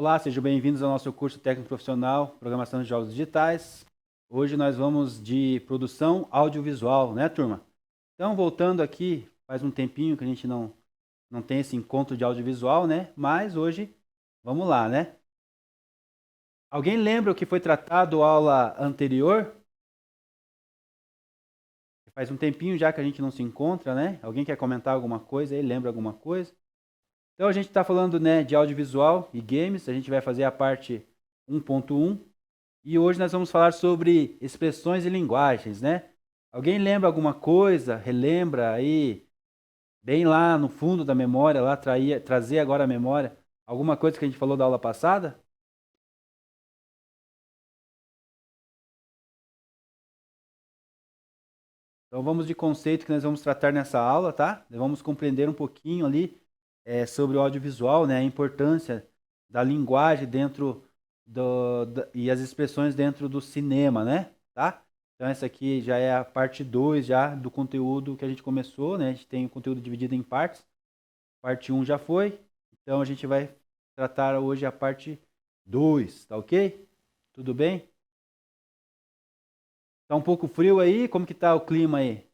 Olá, sejam bem-vindos ao nosso curso técnico profissional, Programação de Jogos Digitais. Hoje nós vamos de produção audiovisual, né, turma? Então, voltando aqui, faz um tempinho que a gente não tem esse encontro de audiovisual, né? Mas hoje, vamos lá, né? Alguém lembra o que foi tratado a aula anterior? Faz um tempinho já que a gente não se encontra, né? Alguém quer comentar alguma coisa aí, lembra alguma coisa? Então, a gente está falando, né, de audiovisual e games. A gente vai fazer a parte 1.1. E hoje nós vamos falar sobre expressões e linguagens, né? Alguém lembra alguma coisa? Relembra aí, bem lá no fundo da memória, lá trazer agora a memória, alguma coisa que a gente falou da aula passada? Então vamos de conceito que nós vamos tratar nessa aula, tá? Vamos compreender um pouquinho ali sobre o audiovisual, né? A importância da linguagem dentro e as expressões dentro do cinema, né? Tá? Então essa aqui já é a parte 2 já do conteúdo que a gente começou, né? A gente tem o conteúdo dividido em partes. Parte 1 já foi, então a gente vai tratar hoje a parte 2, tá ok? Tudo bem? Tá um pouco frio aí? Como que tá o clima aí?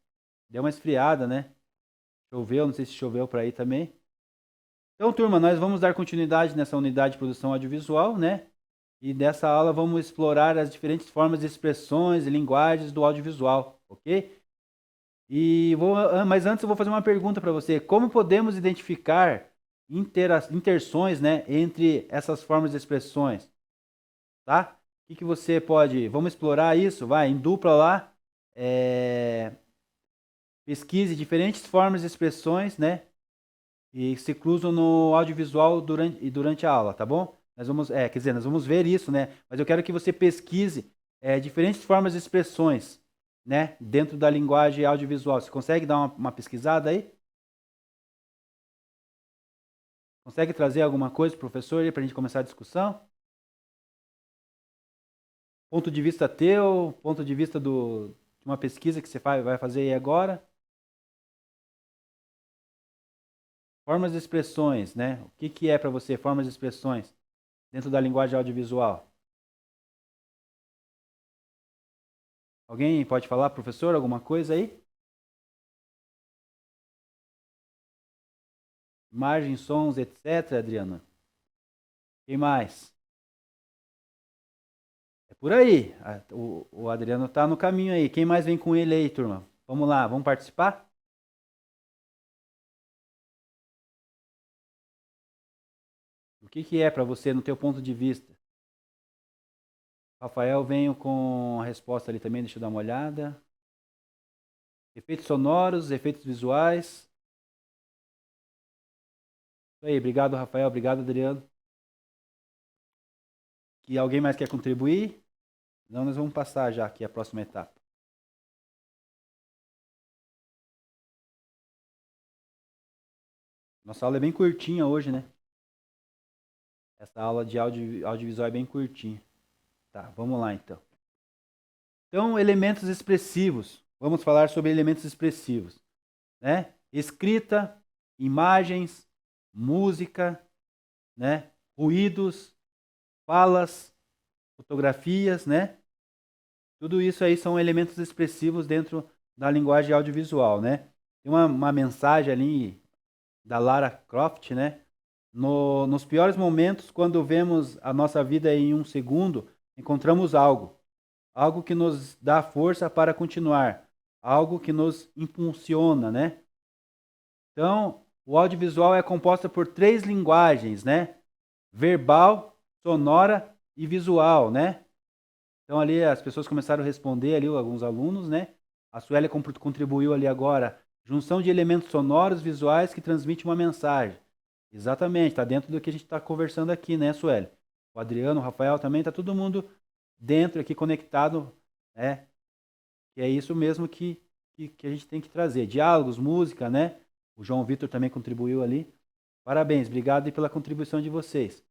Deu uma esfriada, né? Choveu, não sei se choveu para aí também. Então, turma, nós vamos dar continuidade nessa unidade de produção audiovisual, né? E dessa aula vamos explorar as diferentes formas de expressões e linguagens do audiovisual, ok? Mas antes eu vou fazer uma pergunta para você. Como podemos identificar interações, né, entre essas formas de expressões, tá? O que você pode... Vamos explorar isso, vai, em dupla lá. Pesquise diferentes formas de expressões, né? E se cruzam no audiovisual durante a aula, tá bom? Nós vamos ver isso, né? Mas eu quero que você pesquise diferentes formas de expressões, né? Dentro da linguagem audiovisual. Você consegue dar uma pesquisada aí? Consegue trazer alguma coisa, professor, aí para a gente começar a discussão? Ponto de vista teu, ponto de vista de uma pesquisa que você vai fazer aí agora. Formas de expressões, né? O que é para você formas de expressões dentro da linguagem audiovisual? Alguém pode falar, professor, alguma coisa aí? Imagens, sons, etc, Adriana. Quem mais? É por aí. O Adriano está no caminho aí. Quem mais vem com ele aí, turma? Vamos lá, vamos participar? O que é para você no teu ponto de vista? Rafael, venho com a resposta ali também, deixa eu dar uma olhada. Efeitos sonoros, efeitos visuais. Isso aí, obrigado, Rafael, obrigado, Adriano. E alguém mais quer contribuir? Não, nós vamos passar já aqui a próxima etapa. Nossa aula é bem curtinha hoje, né? Essa aula de audiovisual é bem curtinha. Tá, vamos lá então. Então, elementos expressivos. Vamos falar sobre elementos expressivos, né? Escrita, imagens, música, né? Ruídos, falas, fotografias, né? Tudo isso aí são elementos expressivos dentro da linguagem audiovisual, né? Tem uma mensagem ali da Lara Croft, né? Nos piores momentos, quando vemos a nossa vida em um segundo, encontramos algo que nos dá força para continuar, algo que nos impulsiona, né? Então, o audiovisual é composto por três linguagens, né? Verbal, sonora e visual, né? Então ali as pessoas começaram a responder ali, alguns alunos, né? A Suélia contribuiu ali agora. Junção de elementos sonoros, visuais que transmite uma mensagem. Exatamente, está dentro do que a gente está conversando aqui, né, Suélia? O Adriano, o Rafael também, está todo mundo dentro aqui conectado, né? Que é isso mesmo que a gente tem que trazer. Diálogos, música, né? O João Vitor também contribuiu ali. Parabéns, obrigado aí pela contribuição de vocês.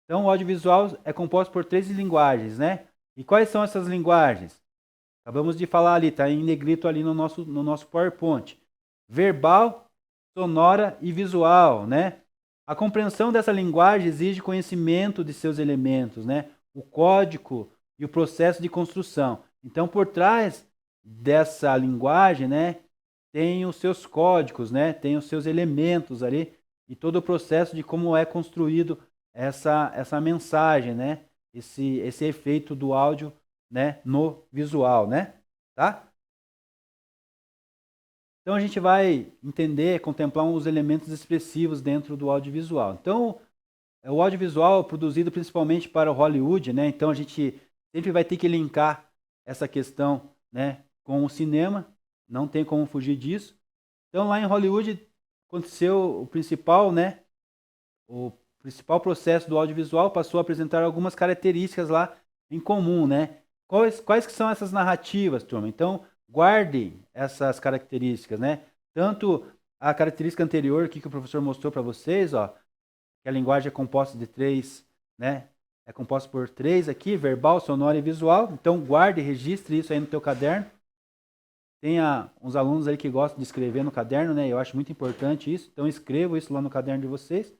Então, o audiovisual é composto por três linguagens, né? E quais são essas linguagens? Acabamos de falar ali, está em negrito ali no nosso PowerPoint. Verbal, sonora e visual, né? A compreensão dessa linguagem exige conhecimento de seus elementos, né? O código e o processo de construção. Então, por trás dessa linguagem, né, tem os seus códigos, né, tem os seus elementos ali e todo o processo de como é construído essa mensagem, né, esse efeito do áudio, né, no visual, né, tá? Então a gente vai entender, contemplar os elementos expressivos dentro do audiovisual. Então, o audiovisual é produzido principalmente para o Hollywood, né? Então a gente sempre vai ter que linkar essa questão, né, com o cinema, não tem como fugir disso. Então lá em Hollywood aconteceu o principal, né, o principal processo do audiovisual passou a apresentar algumas características lá em comum, né? Quais que são essas narrativas, turma? Então, guardem essas características, né? Tanto a característica anterior aqui que o professor mostrou para vocês, ó, que a linguagem é composta de três, né? É composta por três aqui, verbal, sonora e visual. Então, guarde, registre isso aí no teu caderno. Tenha uns alunos aí que gostam de escrever no caderno, né? Eu acho muito importante isso. Então, escrevo isso lá no caderno de vocês.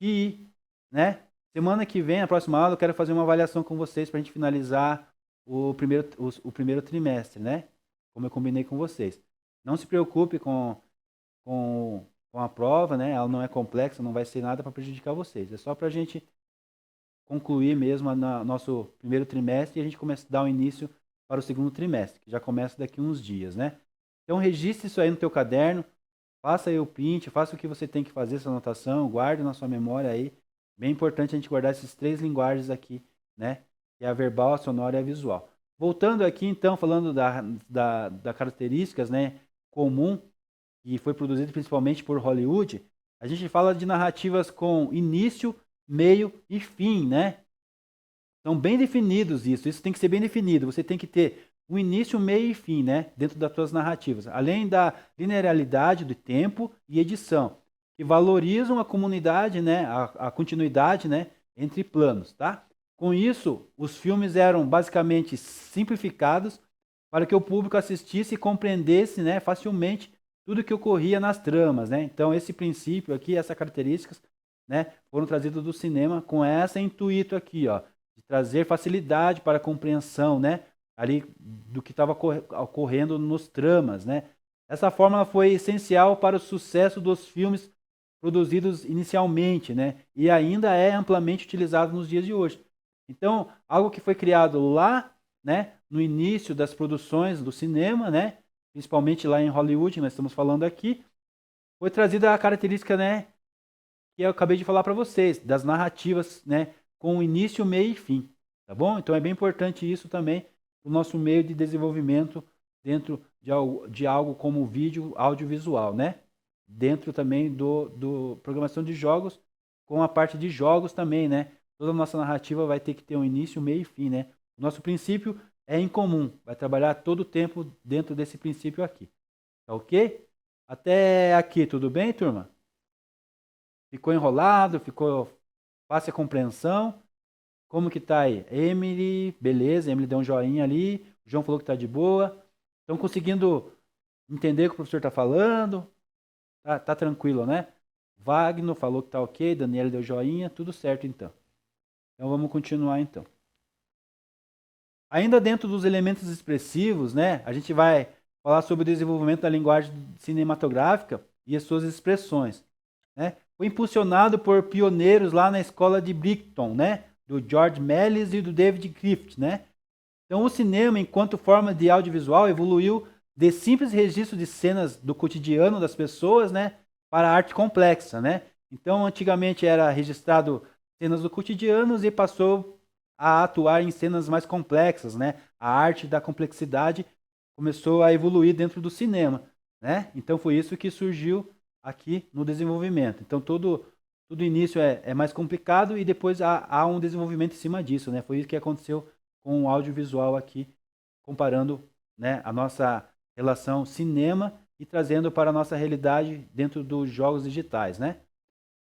E, né, semana que vem, a próxima aula, eu quero fazer uma avaliação com vocês para a gente finalizar o primeiro trimestre, né? Como eu combinei com vocês. Não se preocupe com a prova, né? Ela não é complexa, não vai ser nada para prejudicar vocês. É só para a gente concluir mesmo no nosso primeiro trimestre e a gente começa a dar o início para o segundo trimestre, que já começa daqui uns dias, né? Então, registre isso aí no teu caderno. Faça aí o print, faça o que você tem que fazer, essa anotação, guarde na sua memória aí. Bem importante a gente guardar essas três linguagens aqui, né? Que é a verbal, a sonora e a visual. Voltando aqui, então, falando da características, né, comum, que foi produzido principalmente por Hollywood, a gente fala de narrativas com início, meio e fim, né? São bem definidos isso tem que ser bem definido. Você tem que ter um início, meio e fim, né, dentro das suas narrativas, além da linearidade do tempo e edição, que valorizam a comunidade, né, a continuidade, né, entre planos, tá? Com isso, os filmes eram basicamente simplificados para que o público assistisse e compreendesse, né, facilmente tudo que ocorria nas tramas, né? Então esse princípio aqui, essas características, né, foram trazidas do cinema com esse intuito aqui, ó, de trazer facilidade para a compreensão, né, ali do que estava ocorrendo nos tramas, né? Essa fórmula foi essencial para o sucesso dos filmes produzidos inicialmente, né? E ainda é amplamente utilizado nos dias de hoje. Então, algo que foi criado lá, né, no início das produções do cinema, né, principalmente lá em Hollywood, nós estamos falando aqui, foi trazida a característica, né, que eu acabei de falar para vocês, das narrativas, né, com início, meio e fim, tá bom? Então é bem importante isso também o nosso meio de desenvolvimento dentro de algo como vídeo audiovisual, né? Dentro também do programação de jogos, com a parte de jogos também, né? Toda a nossa narrativa vai ter que ter um início, meio e fim, né? O nosso princípio é em comum, vai trabalhar todo o tempo dentro desse princípio aqui, tá ok? Até aqui, tudo bem, turma? Ficou enrolado? Ficou fácil a compreensão? Como que tá aí? Emily, beleza, Emily deu um joinha ali. O João falou que tá de boa. Estão conseguindo entender o que o professor tá falando? Tá tranquilo, né? Wagner falou que tá ok, Daniela deu joinha, tudo certo então. Então vamos continuar então. Ainda dentro dos elementos expressivos, né? A gente vai falar sobre o desenvolvimento da linguagem cinematográfica e as suas expressões, né? Foi impulsionado por pioneiros lá na escola de Brighton, né? Do George Méliès e do David Griffith, né? Então, o cinema, enquanto forma de audiovisual, evoluiu de simples registro de cenas do cotidiano das pessoas, né, para a arte complexa, né? Então, antigamente era registrado cenas do cotidiano e passou a atuar em cenas mais complexas, né? A arte da complexidade começou a evoluir dentro do cinema, né? Então, foi isso que surgiu aqui no desenvolvimento. Então, todo início é mais complicado e depois há um desenvolvimento em cima disso, né? Foi isso que aconteceu com o audiovisual aqui, comparando, né, a nossa relação cinema e trazendo para a nossa realidade dentro dos jogos digitais, né?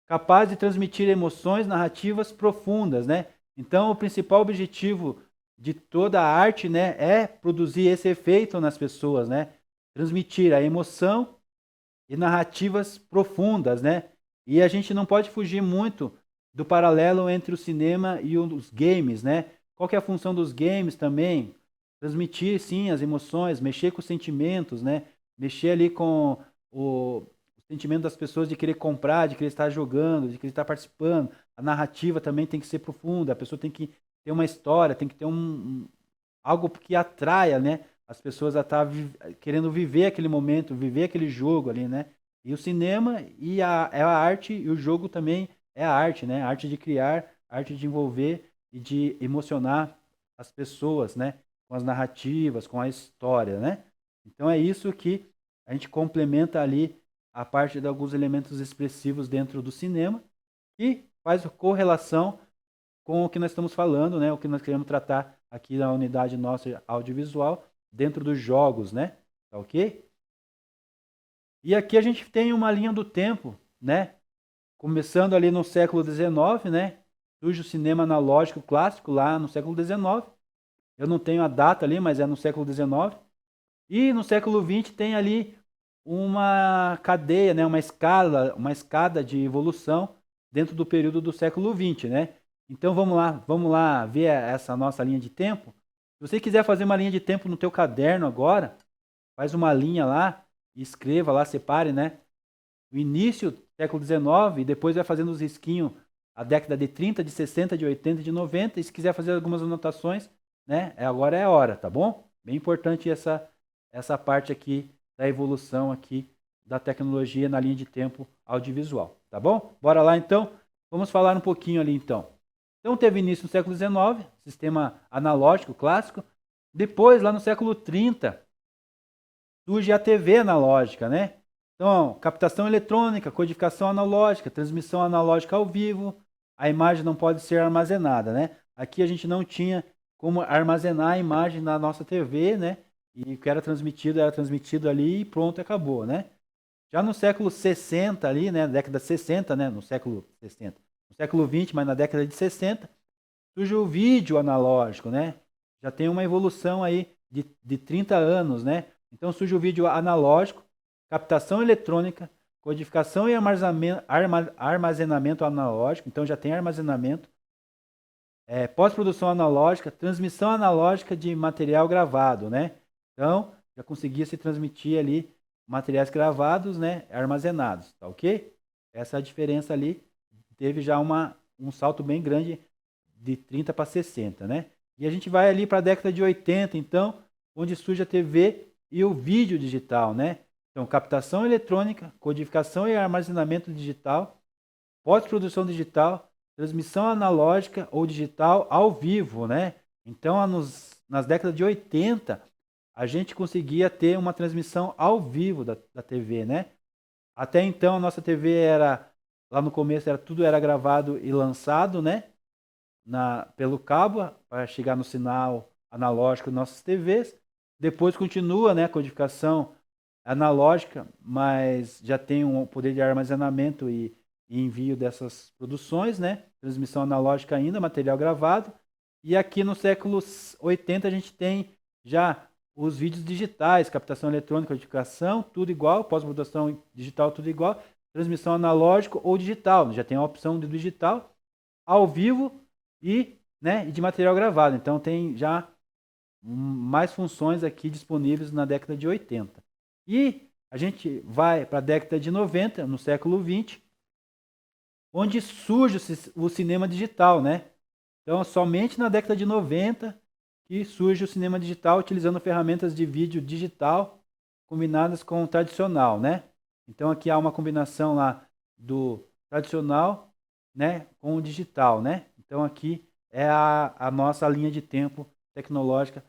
Capaz de transmitir emoções narrativas profundas, né? Então, o principal objetivo de toda a arte, né, é produzir esse efeito nas pessoas, né? Transmitir a emoção e narrativas profundas, né? E a gente não pode fugir muito do paralelo entre o cinema e os games, né? Qual que é a função dos games também? Transmitir, sim, as emoções, mexer com os sentimentos, né? Mexer ali com o sentimento das pessoas de querer comprar, de querer estar jogando, de querer estar participando. A narrativa também tem que ser profunda, a pessoa tem que ter uma história, tem que ter algo que atraia, né? As pessoas a estar querendo viver aquele momento, viver aquele jogo ali, né? E o cinema é a arte, e o jogo também é a arte, né? A arte de criar, a arte de envolver e de emocionar as pessoas, né? Com as narrativas, com a história, né? Então é isso que a gente complementa ali a parte de alguns elementos expressivos dentro do cinema e faz correlação com o que nós estamos falando, né? O que nós queremos tratar aqui na unidade nossa audiovisual dentro dos jogos, né? Tá ok? E aqui a gente tem uma linha do tempo, né? Começando ali no século XIX, né? Surge o cinema analógico clássico lá no século XIX. Eu não tenho a data ali, mas é no século XIX. E no século XX tem ali uma cadeia, né? Uma escada de evolução dentro do período do século XX, né? Então vamos lá ver essa nossa linha de tempo. Se você quiser fazer uma linha de tempo no teu caderno agora, faz uma linha lá, escreva lá, separe, né? O início do século XIX e depois vai fazendo os risquinhos a década de 30, de 60, de 80, de 90. E se quiser fazer algumas anotações, né? Agora é a hora, tá bom? Bem importante essa parte aqui da evolução aqui da tecnologia na linha de tempo audiovisual, tá bom? Bora lá então? Vamos falar um pouquinho ali então. Então teve início no século XIX, sistema analógico clássico. Depois, lá no século 30, surge a TV analógica, né? Então, captação eletrônica, codificação analógica, transmissão analógica ao vivo, a imagem não pode ser armazenada, né? Aqui a gente não tinha como armazenar a imagem na nossa TV, né? E o que era transmitido ali e pronto, acabou, né? Já no século 60 ali, né, década de 60, né, no século 60, no século 20, mas na década de 60, surge o vídeo analógico, né? Já tem uma evolução aí de 30 anos, né? Então surge o vídeo analógico, captação eletrônica, codificação e armazenamento analógico, então já tem armazenamento, pós-produção analógica, transmissão analógica de material gravado, né? Então já conseguia se transmitir ali materiais gravados, né? Armazenados, tá ok? Essa é a diferença ali. Teve já um salto bem grande de 30 para 60, né? E a gente vai ali para a década de 80, então, onde surge a TV e o vídeo digital, né? Então, captação eletrônica, codificação e armazenamento digital, pós-produção digital, transmissão analógica ou digital ao vivo, né? Então, nas décadas de 80, a gente conseguia ter uma transmissão ao vivo da TV, né? Até então, a nossa TV lá no começo, tudo era gravado e lançado, né? Pelo cabo para chegar no sinal analógico das nossas TVs. Depois continua, né, a codificação analógica, mas já tem um poder de armazenamento e envio dessas produções, né? Transmissão analógica ainda, material gravado. E aqui no século 80 a gente tem já os vídeos digitais, captação eletrônica, codificação, tudo igual, pós-produção digital, tudo igual, transmissão analógico ou digital. Já tem a opção de digital, ao vivo e de material gravado. Então tem já mais funções aqui disponíveis na década de 80. E a gente vai para a década de 90, no século 20, onde surge o cinema digital, né? Então, somente na década de 90 que surge o cinema digital utilizando ferramentas de vídeo digital combinadas com o tradicional, né? Então, aqui há uma combinação lá do tradicional, né, com o digital, né? Então, aqui é a nossa linha de tempo tecnológica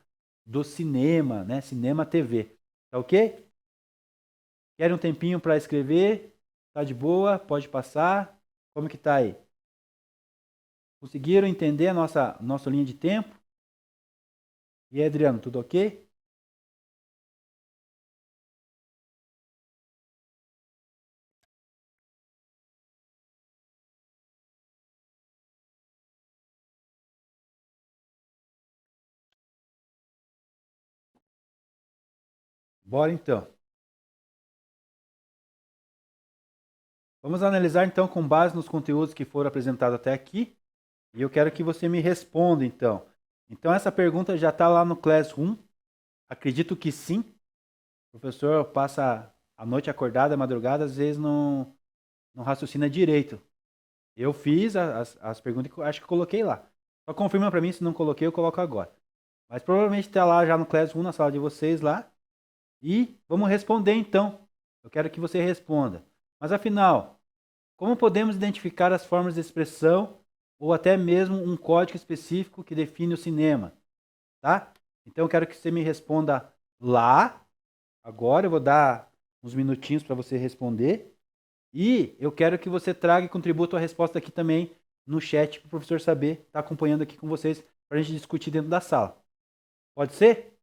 do cinema, né? Cinema TV. Tá ok? Quer um tempinho para escrever? Tá de boa? Pode passar? Como que tá aí? Conseguiram entender a nossa linha de tempo? E aí, Adriano, tudo ok? Bora então. Vamos analisar então com base nos conteúdos que foram apresentados até aqui. E eu quero que você me responda então. Então essa pergunta já está lá no Classroom. Acredito que sim. O professor passa a noite acordada, a madrugada, às vezes não raciocina direito. Eu fiz as perguntas que eu acho que coloquei lá. Só confirma para mim, se não coloquei, eu coloco agora. Mas provavelmente está lá já no Classroom, na sala de vocês lá. E vamos responder então. Eu quero que você responda. Mas afinal, como podemos identificar as formas de expressão ou até mesmo um código específico que define o cinema? Tá? Então eu quero que você me responda lá. Agora eu vou dar uns minutinhos para você responder. E eu quero que você traga e contribua a sua resposta aqui também no chat para o professor saber, estar acompanhando aqui com vocês para a gente discutir dentro da sala. Pode ser?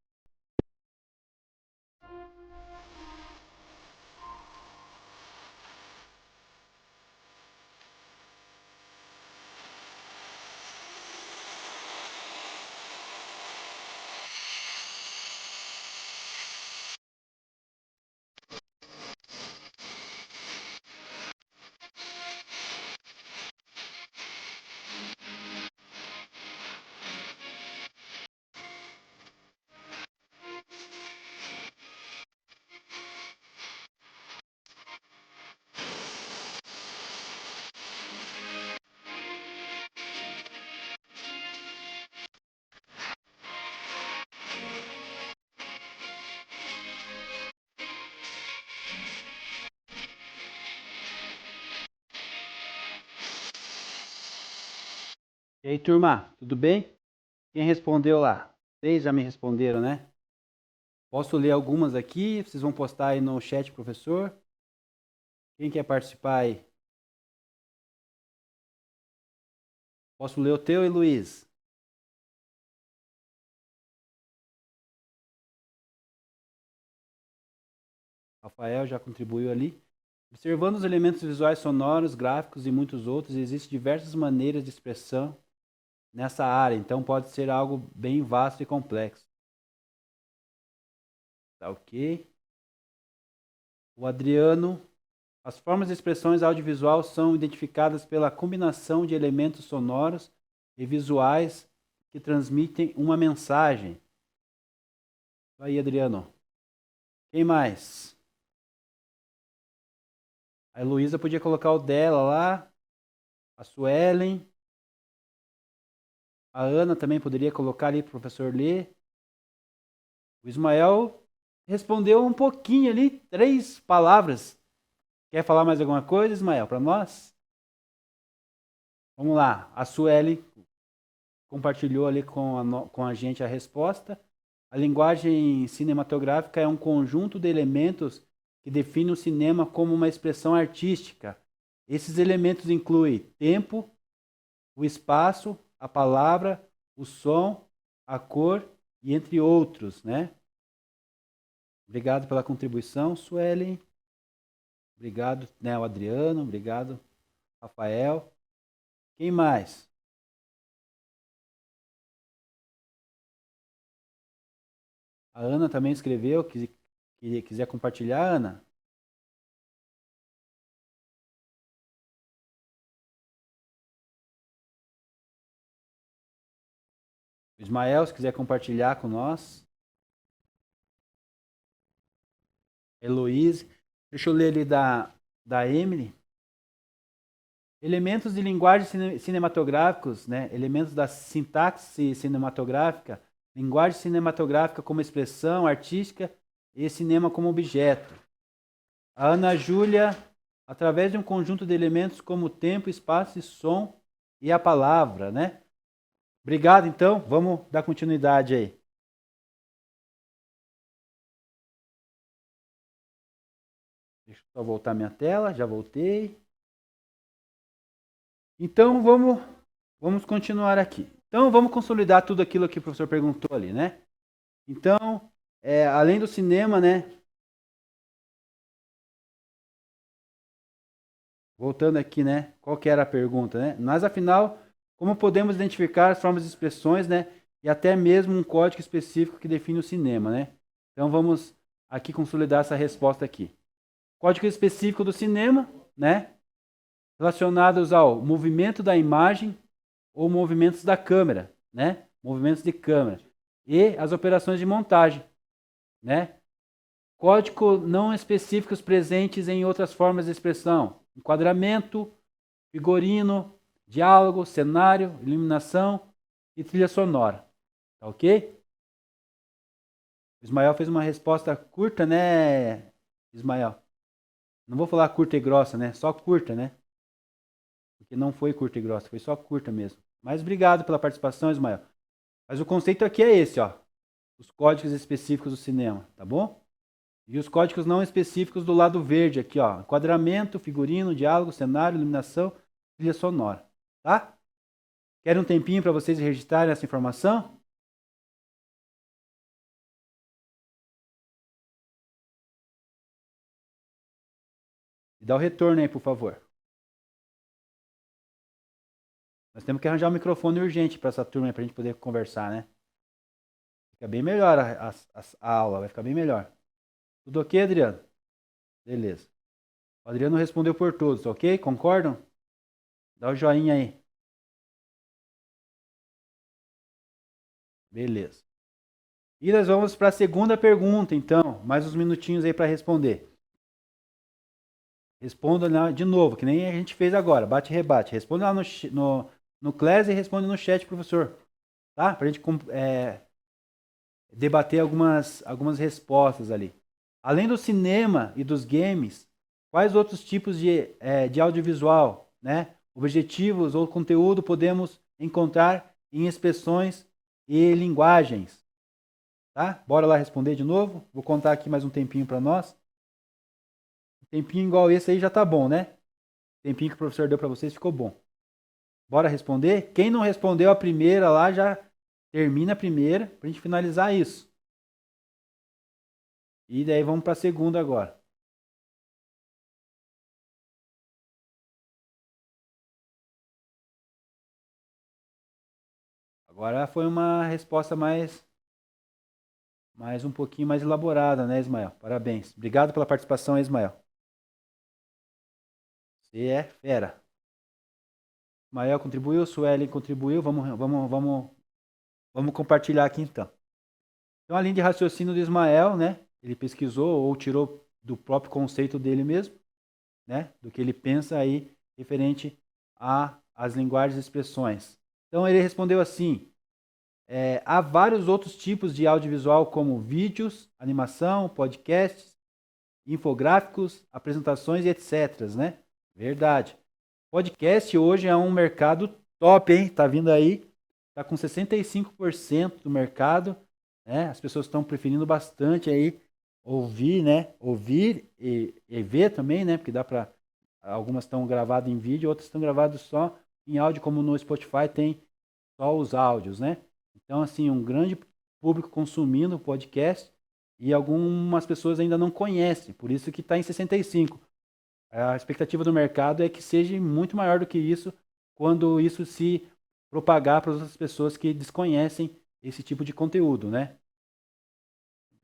E aí, turma, tudo bem? Quem respondeu lá? Vocês já me responderam, né? Posso ler algumas aqui, vocês vão postar aí no chat, professor. Quem quer participar aí? Posso ler o teu, e Luiz? Rafael já contribuiu ali. Observando os elementos visuais, sonoros, gráficos e muitos outros, existem diversas maneiras de expressão nessa área, então pode ser algo bem vasto e complexo. Tá ok? O Adriano. As formas de expressões audiovisual são identificadas pela combinação de elementos sonoros e visuais que transmitem uma mensagem. Aí, Adriano. Quem mais? A Heloísa podia colocar o dela lá. A Suelen. A Ana também poderia colocar ali para o professor ler. O Ismael respondeu um pouquinho ali, 3 palavras. Quer falar mais alguma coisa, Ismael, para nós? Vamos lá. A Suelen compartilhou ali com a gente a resposta. A linguagem cinematográfica é um conjunto de elementos que define o cinema como uma expressão artística. Esses elementos incluem tempo, o espaço, a palavra, o som, a cor e entre outros, né? Obrigado pela contribuição, Suelen. Obrigado, né, o Adriano. Obrigado, Rafael. Quem mais? A Ana também escreveu, que quiser compartilhar, Ana. Ismael, se quiser compartilhar com nós. Heloíse. Deixa eu ler ali da Emily. Elementos de linguagem cinematográficos, né? Elementos da sintaxe cinematográfica, linguagem cinematográfica como expressão artística e cinema como objeto. A Ana Júlia, através de um conjunto de elementos como tempo, espaço e som e a palavra, né? Obrigado, então. Vamos dar continuidade aí. Deixa eu só voltar minha tela. Já voltei. Então, vamos continuar aqui. Então, vamos consolidar tudo aquilo que o professor perguntou ali, né? Então, além do cinema, né? Voltando aqui, né? Qual que era a pergunta, né? Mas, afinal, como podemos identificar as formas de expressões, né? E até mesmo um código específico que define o cinema, né? Então, vamos aqui consolidar essa resposta aqui. Código específico do cinema, né? relacionados ao movimento da imagem ou movimentos da câmera, né? Movimentos de câmera. E as operações de montagem, né? Código não específicos presentes em outras formas de expressão. Enquadramento, figurino, diálogo, cenário, iluminação e trilha sonora. Tá ok? O Ismael fez uma resposta curta, né, Ismael? Não vou falar curta e grossa, né? Só curta, né? Porque não foi curta e grossa, foi só curta mesmo. Mas obrigado pela participação, Ismael. Mas o conceito aqui é esse, ó. Os códigos específicos do cinema, tá bom? E os códigos não específicos do lado verde aqui, ó. Enquadramento, figurino, diálogo, cenário, iluminação, trilha sonora, tá? Querem um tempinho para vocês registrarem essa informação? E dá o retorno aí, por favor. Nós temos que arranjar um microfone urgente para essa turma para a gente poder conversar, né? Fica bem melhor a aula, vai ficar bem melhor. Tudo ok, Adriano? Beleza. O Adriano respondeu por todos, ok? Concordam? Dá o joinha aí. Beleza. E nós vamos para a segunda pergunta, então. Mais uns minutinhos aí para responder. Responda de novo, que nem a gente fez agora. Bate e rebate. Responda lá no Class e responde no chat, professor. Tá? Para a gente debater algumas respostas ali. Além do cinema e dos games, quais outros tipos de audiovisual, né, objetivos ou conteúdo podemos encontrar em expressões e linguagens? Tá? Bora lá responder de novo. Vou contar aqui mais um tempinho para nós. Um tempinho igual esse aí já tá bom, né? O tempinho que o professor deu para vocês ficou bom. Bora responder? Quem não respondeu a primeira lá já termina a primeira para a gente finalizar isso. E daí vamos para a segunda agora. Agora foi uma resposta mais um pouquinho mais elaborada, né, Ismael? Parabéns. Obrigado pela participação, Ismael. Você é fera. Ismael contribuiu, Suelen contribuiu. Vamos compartilhar aqui então. Então, a linha de raciocínio do Ismael, né? Ele pesquisou ou tirou do próprio conceito dele mesmo, né? Do que ele pensa aí referente às linguagens e expressões. Então, ele respondeu assim: há vários outros tipos de audiovisual, como vídeos, animação, podcasts, infográficos, apresentações e etc, né? Verdade. Podcast hoje é um mercado top, hein? Tá vindo aí, tá com 65% do mercado, né? As pessoas estão preferindo bastante aí ouvir, né? Ouvir e ver também, né? Porque dá para algumas estão gravadas em vídeo, outras estão gravadas só em áudio, como no Spotify tem só os áudios, né? Então, assim, um grande público consumindo podcast e algumas pessoas ainda não conhecem, por isso que está em 65. A expectativa do mercado é que seja muito maior do que isso quando isso se propagar para outras pessoas que desconhecem esse tipo de conteúdo, né?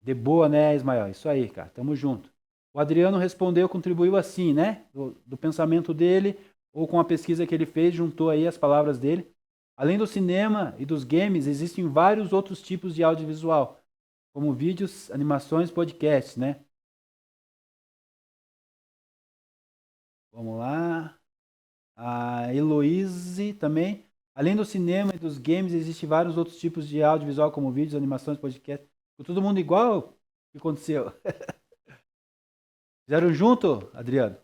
De boa, né, Ismael? Isso aí, cara. Tamo junto. O Adriano respondeu, contribuiu assim, né? Do pensamento dele, ou com a pesquisa que ele fez, juntou aí as palavras dele. Além do cinema e dos games, existem vários outros tipos de audiovisual, como vídeos, animações, podcasts, né? Vamos lá. A Heloise também. Além do cinema e dos games, existem vários outros tipos de audiovisual, como vídeos, animações, podcasts. Ficou todo mundo igual? O que aconteceu? Fizeram junto, Adriano?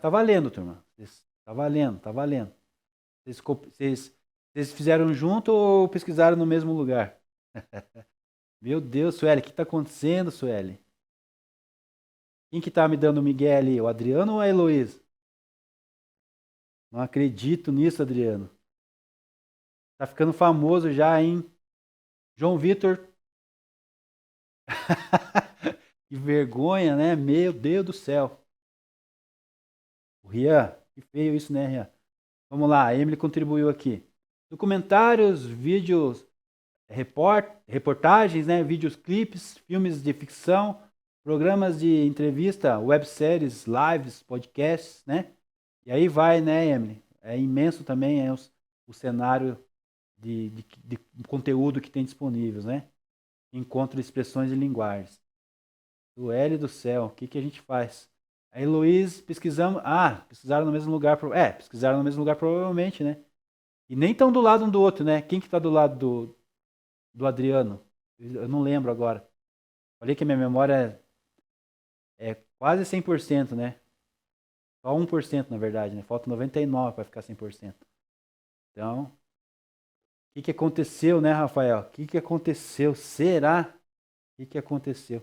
Tá valendo, turma. Tá valendo, tá valendo. Vocês fizeram junto ou pesquisaram no mesmo lugar? Meu Deus, Sueli, o que tá acontecendo, Sueli? Quem que tá me dando o Miguel ali? O Adriano ou a Heloísa? Não acredito nisso, Adriano. Tá ficando famoso já, hein? João Vitor. Que vergonha, né? Meu Deus do céu. O Rian, que feio isso, né, Rian? Vamos lá, a Emily contribuiu aqui. Documentários, vídeos, reportagens, né? Vídeos, clipes, filmes de ficção, programas de entrevista, webséries, lives, podcasts, né? E aí vai, né, Emily? É imenso também o cenário de conteúdo que tem disponível, né? Encontro expressões e linguagens. Do L do céu, o que a gente faz? Aí, Luiz, pesquisamos. Ah, pesquisaram no mesmo lugar. Pesquisaram no mesmo lugar provavelmente, né? E nem estão do lado um do outro, né? Quem que tá do lado do Adriano? Eu não lembro agora. Falei que a minha memória é quase 100%, né? Só 1%, na verdade, né? Falta 99% para ficar 100%. Então, o que aconteceu, né, Rafael? O que aconteceu? Será? O que aconteceu?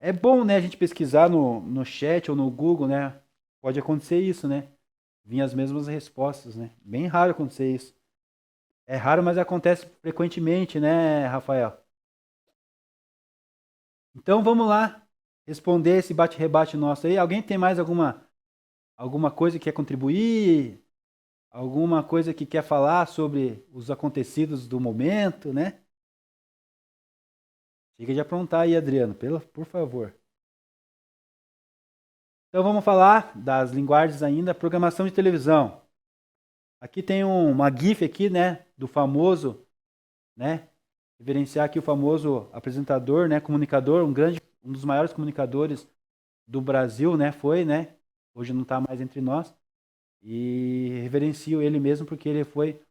É bom, né, a gente pesquisar no chat ou no Google, né? Pode acontecer isso, né? Vir as mesmas respostas, né? Bem raro acontecer isso. É raro, mas acontece frequentemente, né, Rafael? Então vamos lá responder esse bate-rebate nosso aí. Alguém tem mais alguma coisa que quer contribuir? Alguma coisa que quer falar sobre os acontecidos do momento, né? Chega de aprontar aí, Adriano, por favor. Então vamos falar das linguagens ainda, programação de televisão. Aqui tem uma GIF aqui, né, do famoso, né, reverenciar aqui o famoso apresentador, né, comunicador, um dos maiores comunicadores do Brasil, né, foi, né, hoje não está mais entre nós, e reverencio ele mesmo porque ele foi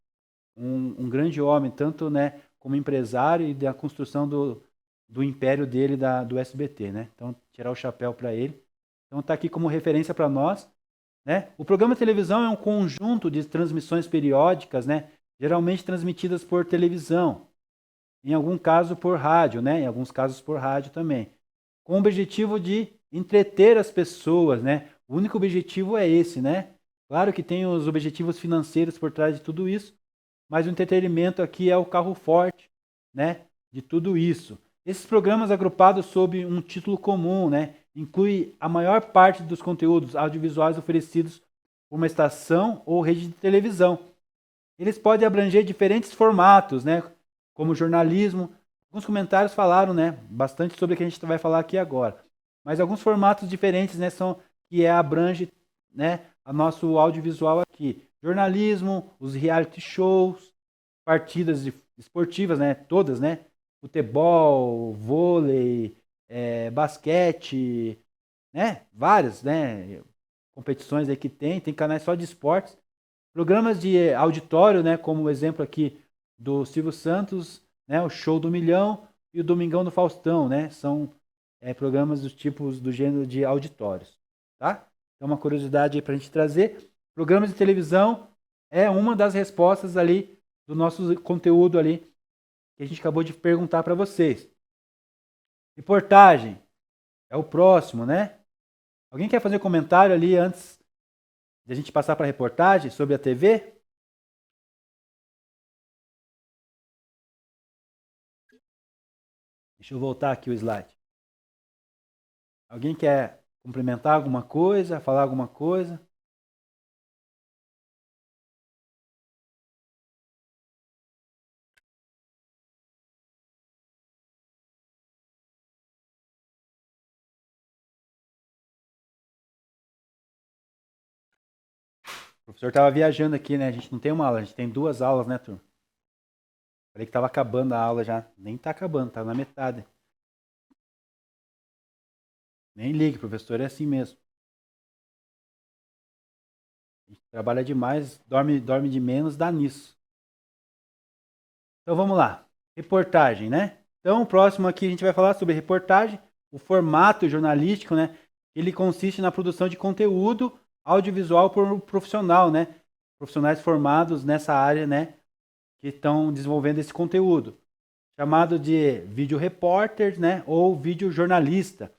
um grande homem, tanto, né, como empresário e da construção do império dele, do SBT, né, então tirar o chapéu para ele. Então está aqui como referência para nós, né? O programa de televisão é um conjunto de transmissões periódicas, né, geralmente transmitidas por televisão, em algum caso por rádio, né, em alguns casos por rádio também, com o objetivo de entreter as pessoas, né? O único objetivo é esse, né? Claro que tem os objetivos financeiros por trás de tudo isso, mas o entretenimento aqui é o carro forte, né, de tudo isso. Esses programas agrupados sob um título comum, né, inclui a maior parte dos conteúdos audiovisuais oferecidos por uma estação ou rede de televisão. Eles podem abranger diferentes formatos, né, como jornalismo. Alguns comentários falaram, né, bastante sobre o que a gente vai falar aqui agora. Mas alguns formatos diferentes, né, são que abrange, né, a nosso audiovisual aqui. Jornalismo, os reality shows, partidas esportivas, né, todas, né, futebol, vôlei, basquete, né, várias, né, competições aí que tem canais só de esportes, programas de auditório, né, como o exemplo aqui do Silvio Santos, né, o Show do Milhão e o Domingão do Faustão, né, são programas dos tipos do gênero de auditórios, tá? Então uma curiosidade aí para a gente trazer, programas de televisão é uma das respostas ali do nosso conteúdo ali que a gente acabou de perguntar para vocês. Reportagem é o próximo, né? Alguém quer fazer comentário ali antes de a gente passar para a reportagem sobre a TV? Deixa eu voltar aqui o slide. Alguém quer complementar alguma coisa, falar alguma coisa? O professor estava viajando aqui, né? A gente não tem uma aula, a gente tem 2 aulas, né, turma? Falei que estava acabando a aula já. Nem está acabando, está na metade. Nem ligue, professor, é assim mesmo. A gente trabalha demais, dorme de menos, dá nisso. Então vamos lá. Reportagem, né? Então o próximo aqui a gente vai falar sobre reportagem, o formato jornalístico, né? Ele consiste na produção de conteúdo audiovisual por um profissional, né? Profissionais formados nessa área, né? Que estão desenvolvendo esse conteúdo, chamado de vídeo repórter, né? Ou vídeo jornalista.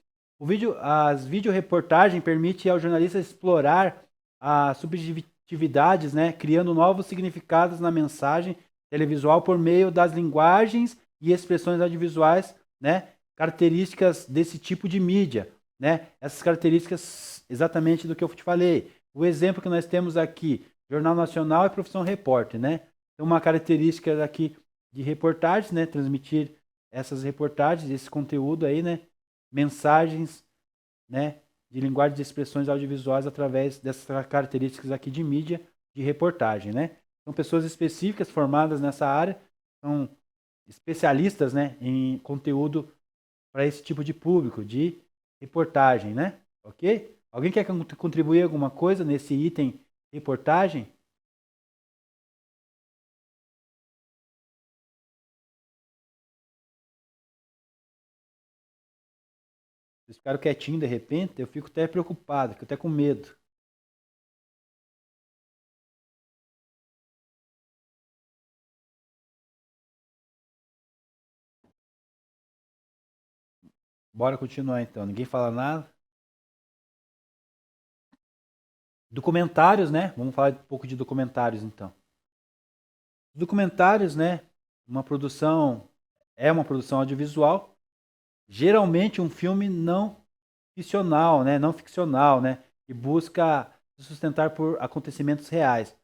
As videoreportagens permitem ao jornalista explorar as subjetividades, né? Criando novos significados na mensagem televisual por meio das linguagens e expressões audiovisuais, né? Características desse tipo de mídia, né? Essas características exatamente do que eu te falei. O exemplo que nós temos aqui, Jornal Nacional e Profissão Repórter, né? Então, uma característica aqui de reportagens, né? Transmitir essas reportagens, esse conteúdo aí, né? mensagens, né, de linguagem de expressões audiovisuais através dessas características aqui de mídia de reportagem, né? São pessoas específicas formadas nessa área, são especialistas, né, em conteúdo para esse tipo de público, de reportagem, né? Ok? Alguém quer contribuir alguma coisa nesse item reportagem? Vocês ficaram quietinhos de repente, eu fico até preocupado, fico até com medo. Bora continuar então. Ninguém fala nada. Documentários, né? Vamos falar um pouco de documentários então. Documentários, né? É uma produção audiovisual, geralmente um filme não ficcional, né? Não ficcional, né? Que busca se sustentar por acontecimentos reais.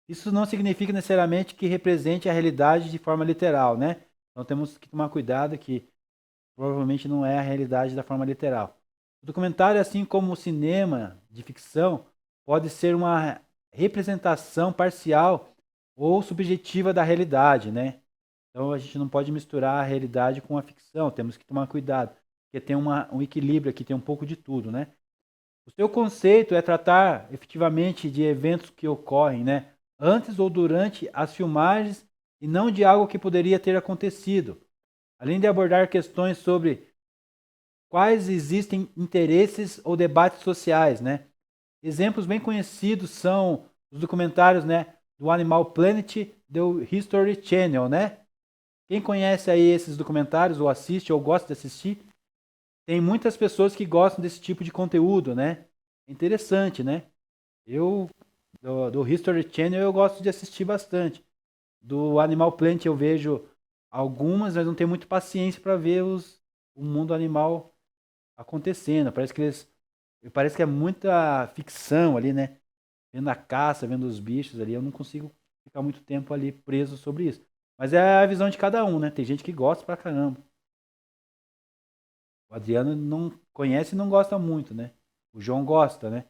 Isso não significa necessariamente que represente a realidade de forma literal, né? Então temos que tomar cuidado que provavelmente não é a realidade da forma literal. O documentário, assim como o cinema de ficção, pode ser uma representação parcial ou subjetiva da realidade, né? Então a gente não pode misturar a realidade com a ficção, temos que tomar cuidado, porque tem um equilíbrio aqui, tem um pouco de tudo, né? O seu conceito é tratar efetivamente de eventos que ocorrem, né, antes ou durante as filmagens e não de algo que poderia ter acontecido. Além de abordar questões sobre quais existem interesses ou debates sociais, né? Exemplos bem conhecidos são os documentários, né, do Animal Planet, do History Channel, né? Quem conhece aí esses documentários ou assiste ou gosta de assistir, tem muitas pessoas que gostam desse tipo de conteúdo, né? Interessante, né? Eu do History Channel eu gosto de assistir bastante. Do Animal Planet eu vejo algumas, mas não tenho muito paciência para ver o mundo animal acontecendo. Parece que é muita ficção ali, né? Vendo a caça, vendo os bichos ali, eu não consigo ficar muito tempo ali preso sobre isso. Mas é a visão de cada um, né? Tem gente que gosta pra caramba. O Adriano não conhece e não gosta muito, né? O João gosta, né?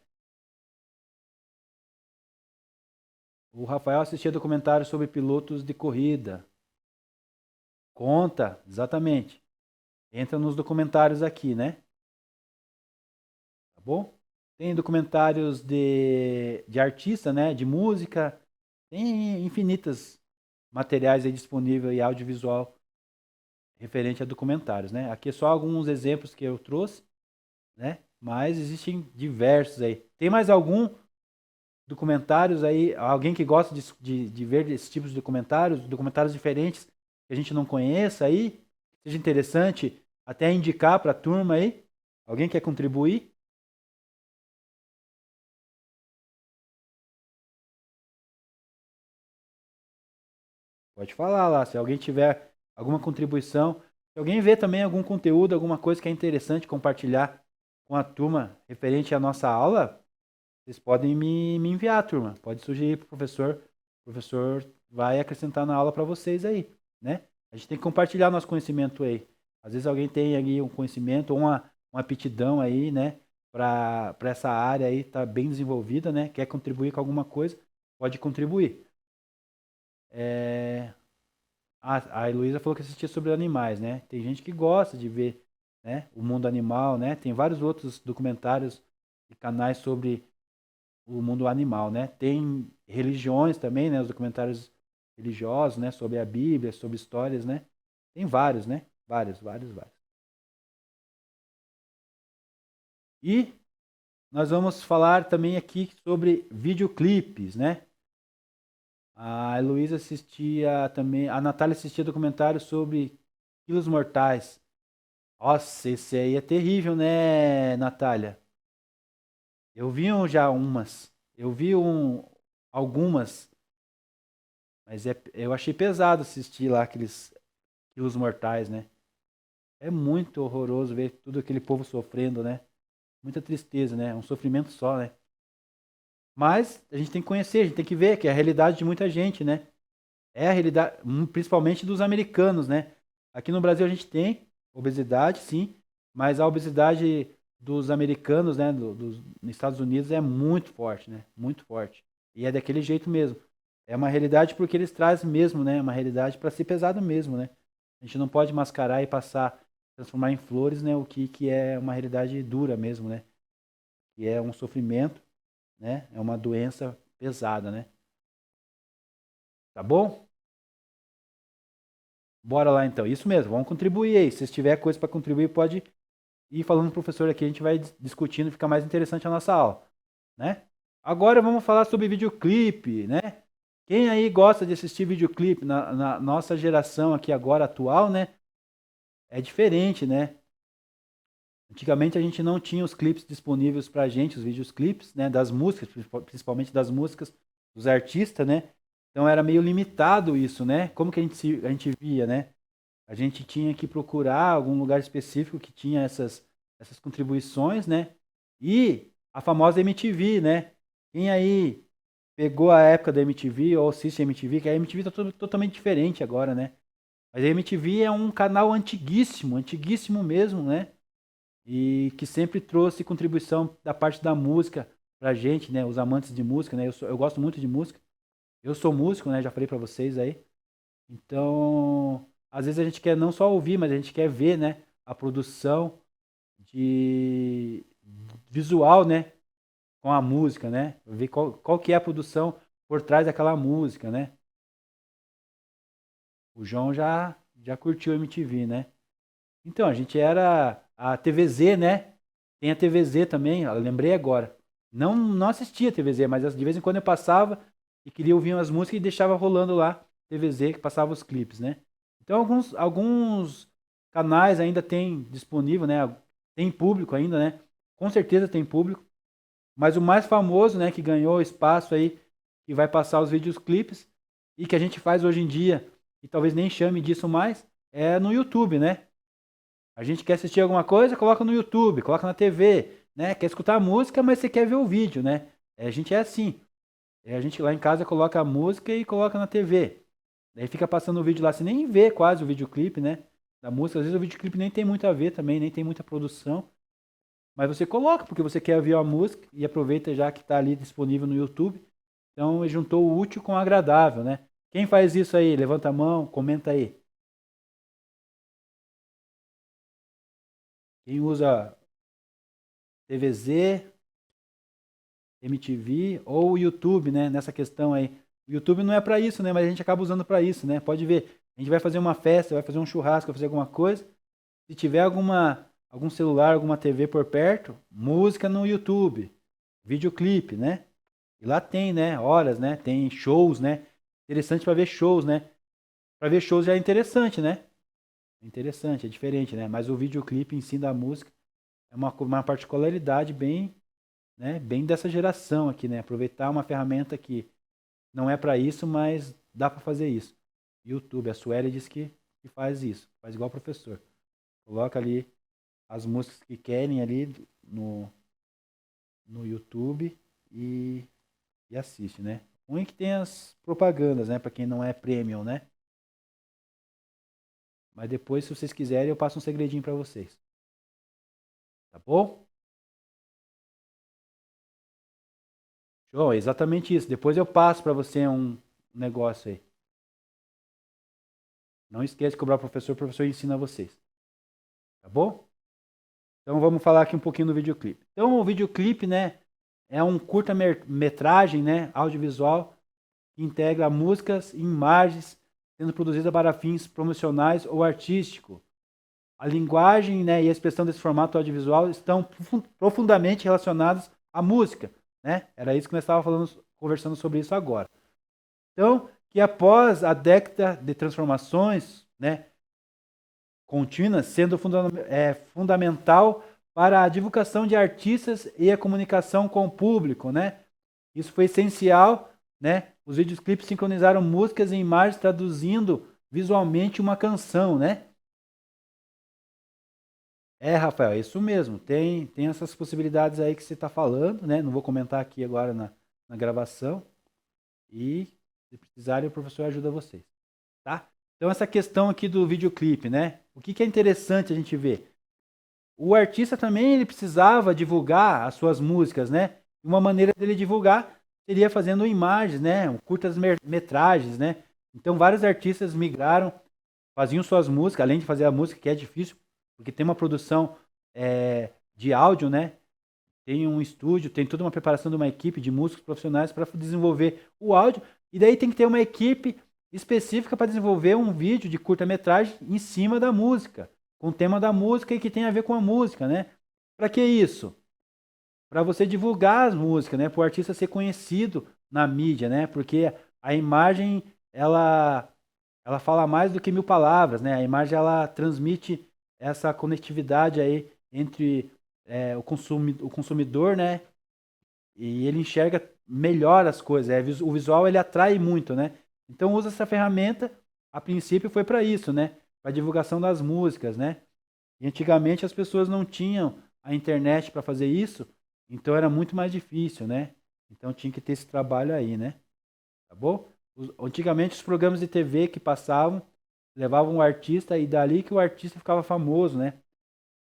O Rafael assistia documentário sobre pilotos de corrida. Conta, exatamente. Entra nos documentários aqui, né? Tá bom? Tem documentários de artista, né? De música. Tem infinitas materiais aí disponíveis e audiovisual referente a documentários, né? Aqui é só alguns exemplos que eu trouxe, né? Mas existem diversos aí. Tem mais algum documentários aí? Alguém que gosta de ver esses tipos de documentários diferentes que a gente não conheça aí? Seja interessante até indicar para a turma aí? Alguém quer contribuir? Pode falar lá, se alguém tiver alguma contribuição. Se alguém vê também algum conteúdo, alguma coisa que é interessante compartilhar com a turma referente à nossa aula, vocês podem me enviar, turma. Pode sugerir para o professor. O professor vai acrescentar na aula para vocês aí, né? A gente tem que compartilhar nosso conhecimento aí. Às vezes alguém tem aí um conhecimento ou uma aptidão aí, né? Para essa área aí, tá bem desenvolvida, né? Quer contribuir com alguma coisa, pode contribuir. É, a Heloísa falou que assistia sobre animais, né? Tem gente que gosta de ver, né, o mundo animal, né? Tem vários outros documentários e canais sobre o mundo animal, né? Tem religiões também, né? Os documentários religiosos, né? Sobre a Bíblia, sobre histórias, né? Tem vários, né? Vários, vários, vários. E nós vamos falar também aqui sobre videoclipes, né? A Heloísa assistia também, a Natália assistia documentário sobre Quilos Mortais. Nossa, esse aí é terrível, né, Natália? Eu vi já umas. Eu vi algumas, mas eu achei pesado assistir lá aqueles Quilos Mortais, né? É muito horroroso ver tudo aquele povo sofrendo, né? Muita tristeza, né? É um sofrimento só, né? Mas a gente tem que conhecer, a gente tem que ver que é a realidade de muita gente, né? É a realidade, principalmente dos americanos, né? Aqui no Brasil a gente tem obesidade, sim, mas a obesidade dos americanos, né, nos Estados Unidos é muito forte, né? Muito forte. E é daquele jeito mesmo. É uma realidade porque eles trazem mesmo, né? Uma realidade para ser pesado mesmo, né? A gente não pode mascarar e passar, transformar em flores, né? O que é uma realidade dura mesmo, né? Que é um sofrimento, né? É uma doença pesada, né? Tá bom? Bora lá então. Isso mesmo, vamos contribuir aí. Se tiver coisa para contribuir, pode ir falando com o professor aqui, a gente vai discutindo, fica mais interessante a nossa aula, né? Agora vamos falar sobre videoclipe, né? Quem aí gosta de assistir videoclipe na nossa geração aqui agora atual, né? É diferente, né? Antigamente a gente não tinha os clipes disponíveis pra gente, os videoclipes, né? Das músicas, principalmente das músicas dos artistas, né? Então era meio limitado isso, né? Como que a gente via, né? A gente tinha que procurar algum lugar específico que tinha essas contribuições, né? E a famosa MTV, né? Quem aí pegou a época da MTV ou assiste a MTV, que a MTV tá totalmente diferente agora, né? Mas a MTV é um canal antiguíssimo, antiguíssimo mesmo, né? E que sempre trouxe contribuição da parte da música pra gente, né? Os amantes de música, né? Eu gosto muito de música. Eu sou músico, né? Já falei pra vocês aí. Então, às vezes a gente quer não só ouvir, mas a gente quer ver, né, a produção de visual, né, com a música, né? Ver qual que é a produção por trás daquela música, né? O João já curtiu MTV, né? Então, a gente era a TVZ, né? Tem a TVZ também, eu lembrei agora. Não assistia a TVZ, mas de vez em quando eu passava e queria ouvir umas músicas e deixava rolando lá TVZ que passava os clipes, né? Então alguns canais ainda tem disponível, né? Tem público ainda, né? Com certeza tem público, mas o mais famoso, né, que ganhou espaço aí, que vai passar os vídeos clipes e que a gente faz hoje em dia, e talvez nem chame disso mais, é no YouTube, né? A gente quer assistir alguma coisa, coloca no YouTube, coloca na TV, né? Quer escutar a música, mas você quer ver o vídeo, né? A gente é assim. A gente lá em casa coloca a música e coloca na TV. Daí fica passando o vídeo lá, você nem vê quase o videoclipe, né? Da música. Às vezes o videoclipe nem tem muito a ver também, nem tem muita produção. Mas você coloca porque você quer ouvir a música e aproveita já que está ali disponível no YouTube. Então juntou o útil com o agradável, né? Quem faz isso aí? Levanta a mão, comenta aí. Quem usa TVZ, MTV ou o YouTube, né? Nessa questão aí. O YouTube não é para isso, né? Mas a gente acaba usando para isso, né? Pode ver. A gente vai fazer uma festa, vai fazer um churrasco, vai fazer alguma coisa. Se tiver algum celular, alguma TV por perto, música no YouTube, videoclipe, né? E lá tem, né? Horas, né? Tem shows, né? Interessante para ver shows, né? Para ver shows já é interessante, né? É interessante, é diferente, né? Mas o videoclipe em si da música é uma particularidade bem, né? Bem dessa geração aqui, né? Aproveitar uma ferramenta que não é para isso, mas dá para fazer isso. YouTube, a Sueli diz que faz isso, faz igual o professor. Coloca ali as músicas que querem ali no YouTube e, e assiste, né? Ruim que tem as propagandas, né? Para quem não é premium, né? Mas depois, se vocês quiserem, eu passo um segredinho para vocês. Tá bom? Show, é exatamente isso. Depois eu passo para você um negócio aí. Não esqueça de cobrar o professor ensina vocês. Tá bom? Então vamos falar aqui um pouquinho do videoclipe. Então o videoclipe, né, é um curta-metragem, né, audiovisual que integra músicas e imagens sendo produzida para fins promocionais ou artístico. A linguagem, né, e a expressão desse formato audiovisual estão profundamente relacionados à música, né? Era isso que nós estávamos falando, conversando sobre isso agora. Então, que após a década de transformações, né, contínuas, sendo fundamental para a divulgação de artistas e a comunicação com o público, né? Isso foi essencial, né? Os videoclipes sincronizaram músicas e imagens traduzindo visualmente uma canção, né? É, Rafael, é isso mesmo. Tem essas possibilidades aí que você está falando, né? Não vou comentar aqui agora na gravação. E, se precisarem, o professor ajuda vocês, tá? Então, essa questão aqui do videoclipe, né? O que é interessante a gente ver? o artista também ele precisava divulgar as suas músicas, né? Uma maneira dele divulgar seria fazendo imagens, né? Curtas metragens, né? Então vários artistas migraram, faziam suas músicas, além de fazer a música, que é difícil, porque tem uma produção de áudio, né? Tem um estúdio, tem toda uma preparação de uma equipe de músicos profissionais para desenvolver o áudio, e daí tem que ter uma equipe específica para desenvolver um vídeo de curta-metragem em cima da música, com o tema da música e que tem a ver com a música, né? Para que isso? Para você divulgar as músicas, né? Para o artista ser conhecido na mídia, né? Porque a imagem, ela fala mais do que mil palavras, né? A imagem, ela transmite essa conectividade aí entre o consumidor, né? E ele enxerga melhor as coisas. O visual, ele atrai muito, né? Então usa essa ferramenta, a princípio foi para isso, né? Para divulgação das músicas, né? E antigamente as pessoas não tinham a internet para fazer isso, então era muito mais difícil, né? Então tinha que ter esse trabalho aí, né? Tá bom? Antigamente os programas de TV que passavam levavam o artista e dali que o artista ficava famoso, né?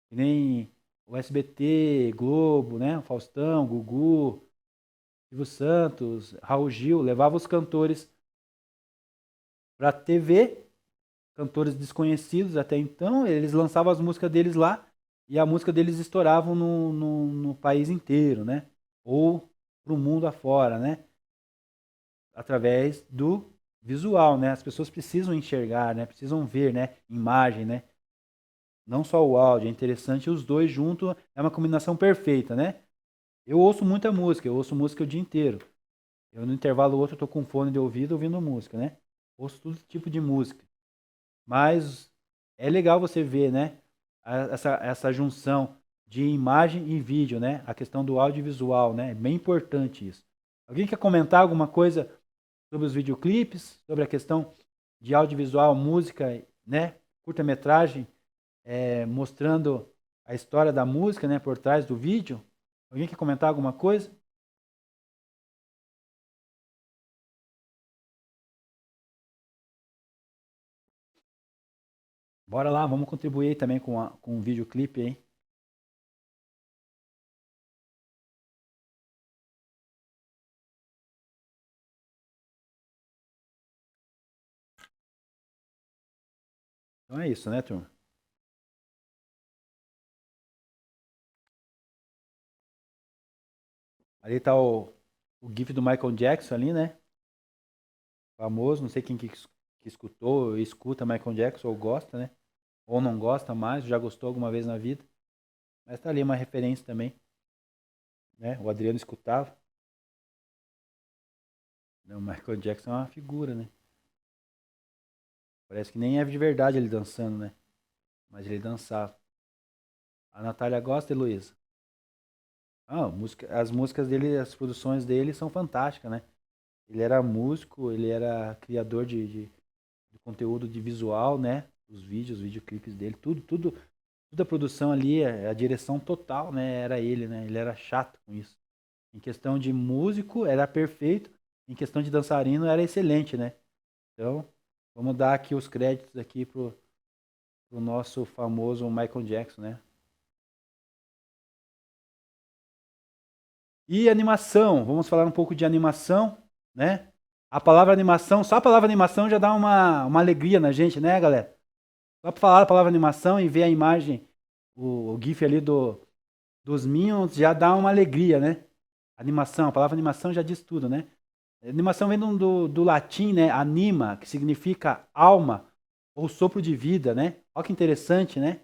Que nem o SBT, Globo, né? O Faustão, Gugu, Silvio Santos, Raul Gil, levava os cantores para TV, cantores desconhecidos até então, eles lançavam as músicas deles lá e a música deles estouravam no país inteiro, né? Ou pro mundo afora, né? Através do visual, né? As pessoas precisam enxergar, né? Precisam ver, né? Imagem, né? Não só o áudio, é interessante os dois juntos, é uma combinação perfeita, né? Eu ouço muita música, eu ouço música o dia inteiro. Eu no intervalo outro eu tô com fone de ouvido ouvindo música, né? Ouço todo tipo de música. Mas é legal você ver, né? Essa junção de imagem e vídeo, né? A questão do audiovisual, né? É bem importante isso. Alguém quer comentar alguma coisa sobre os videoclipes, sobre a questão de audiovisual, música, né? Curta-metragem, mostrando a história da música, né? Por trás do vídeo. Alguém quer comentar alguma coisa? Bora lá, vamos contribuir também com o videoclipe aí. Então é isso, né, turma? Ali tá o GIF do Michael Jackson ali, né? Famoso, não sei quem que escutou, escuta Michael Jackson ou gosta, né? Ou não gosta mais, já gostou alguma vez na vida. Mas tá ali uma referência também, né? O Adriano escutava. Né? O Michael Jackson é uma figura, né? Parece que nem é de verdade ele dançando, né? Mas ele dançava. A Natália gosta, Heloísa? Ah, as músicas dele, as produções dele são fantásticas, né? Ele era músico, ele era criador de conteúdo de visual, né? Os vídeos, os videoclipes dele, toda a produção ali, a direção total, né? Era ele, né? Ele era chato com isso. Em questão de músico, era perfeito. Em questão de dançarino, era excelente, né? Então, vamos dar aqui os créditos aqui pro nosso famoso Michael Jackson, né? E animação, vamos falar um pouco de animação, né? A palavra animação, só a palavra animação já dá uma alegria na gente, né, galera? Só para falar a palavra animação e ver a imagem, o GIF ali dos Minions, já dá uma alegria, né? Animação, a palavra animação já diz tudo, né? Animação vem do latim, né? Anima, que significa alma ou sopro de vida, né? Olha que interessante, né?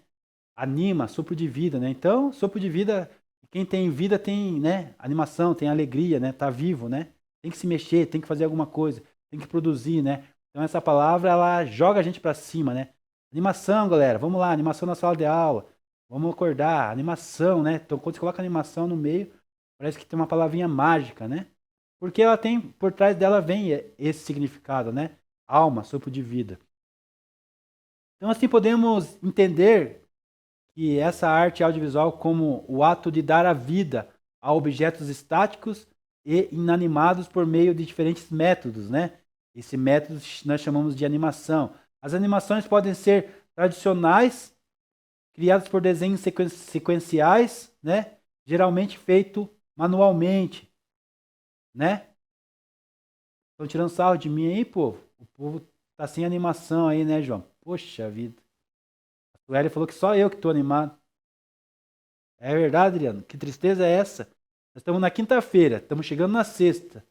Anima, sopro de vida, né? Então, sopro de vida, quem tem vida tem, né? Animação, tem alegria, né? Tá vivo, né? Tem que se mexer, tem que fazer alguma coisa, tem que produzir, né? Então essa palavra ela joga a gente para cima, né? Animação, galera, vamos lá, animação na sala de aula. Vamos acordar, animação, né? Então quando você coloca animação no meio, parece que tem uma palavrinha mágica, né? Porque ela tem, por trás dela vem esse significado, né? Alma, sopro de vida. Então assim podemos entender que essa arte audiovisual como o ato de dar a vida a objetos estáticos e inanimados por meio de diferentes métodos, né? Esse método nós chamamos de animação. As animações podem ser tradicionais criados por desenhos sequenciais, né? Geralmente feito manualmente, né? Estão tirando sarro de mim aí, povo. O povo tá sem animação aí, né, João? Poxa vida. O Hélio falou que só eu que tô animado. É verdade, Adriano. Que tristeza é essa? Nós estamos na quinta-feira, estamos chegando na sexta.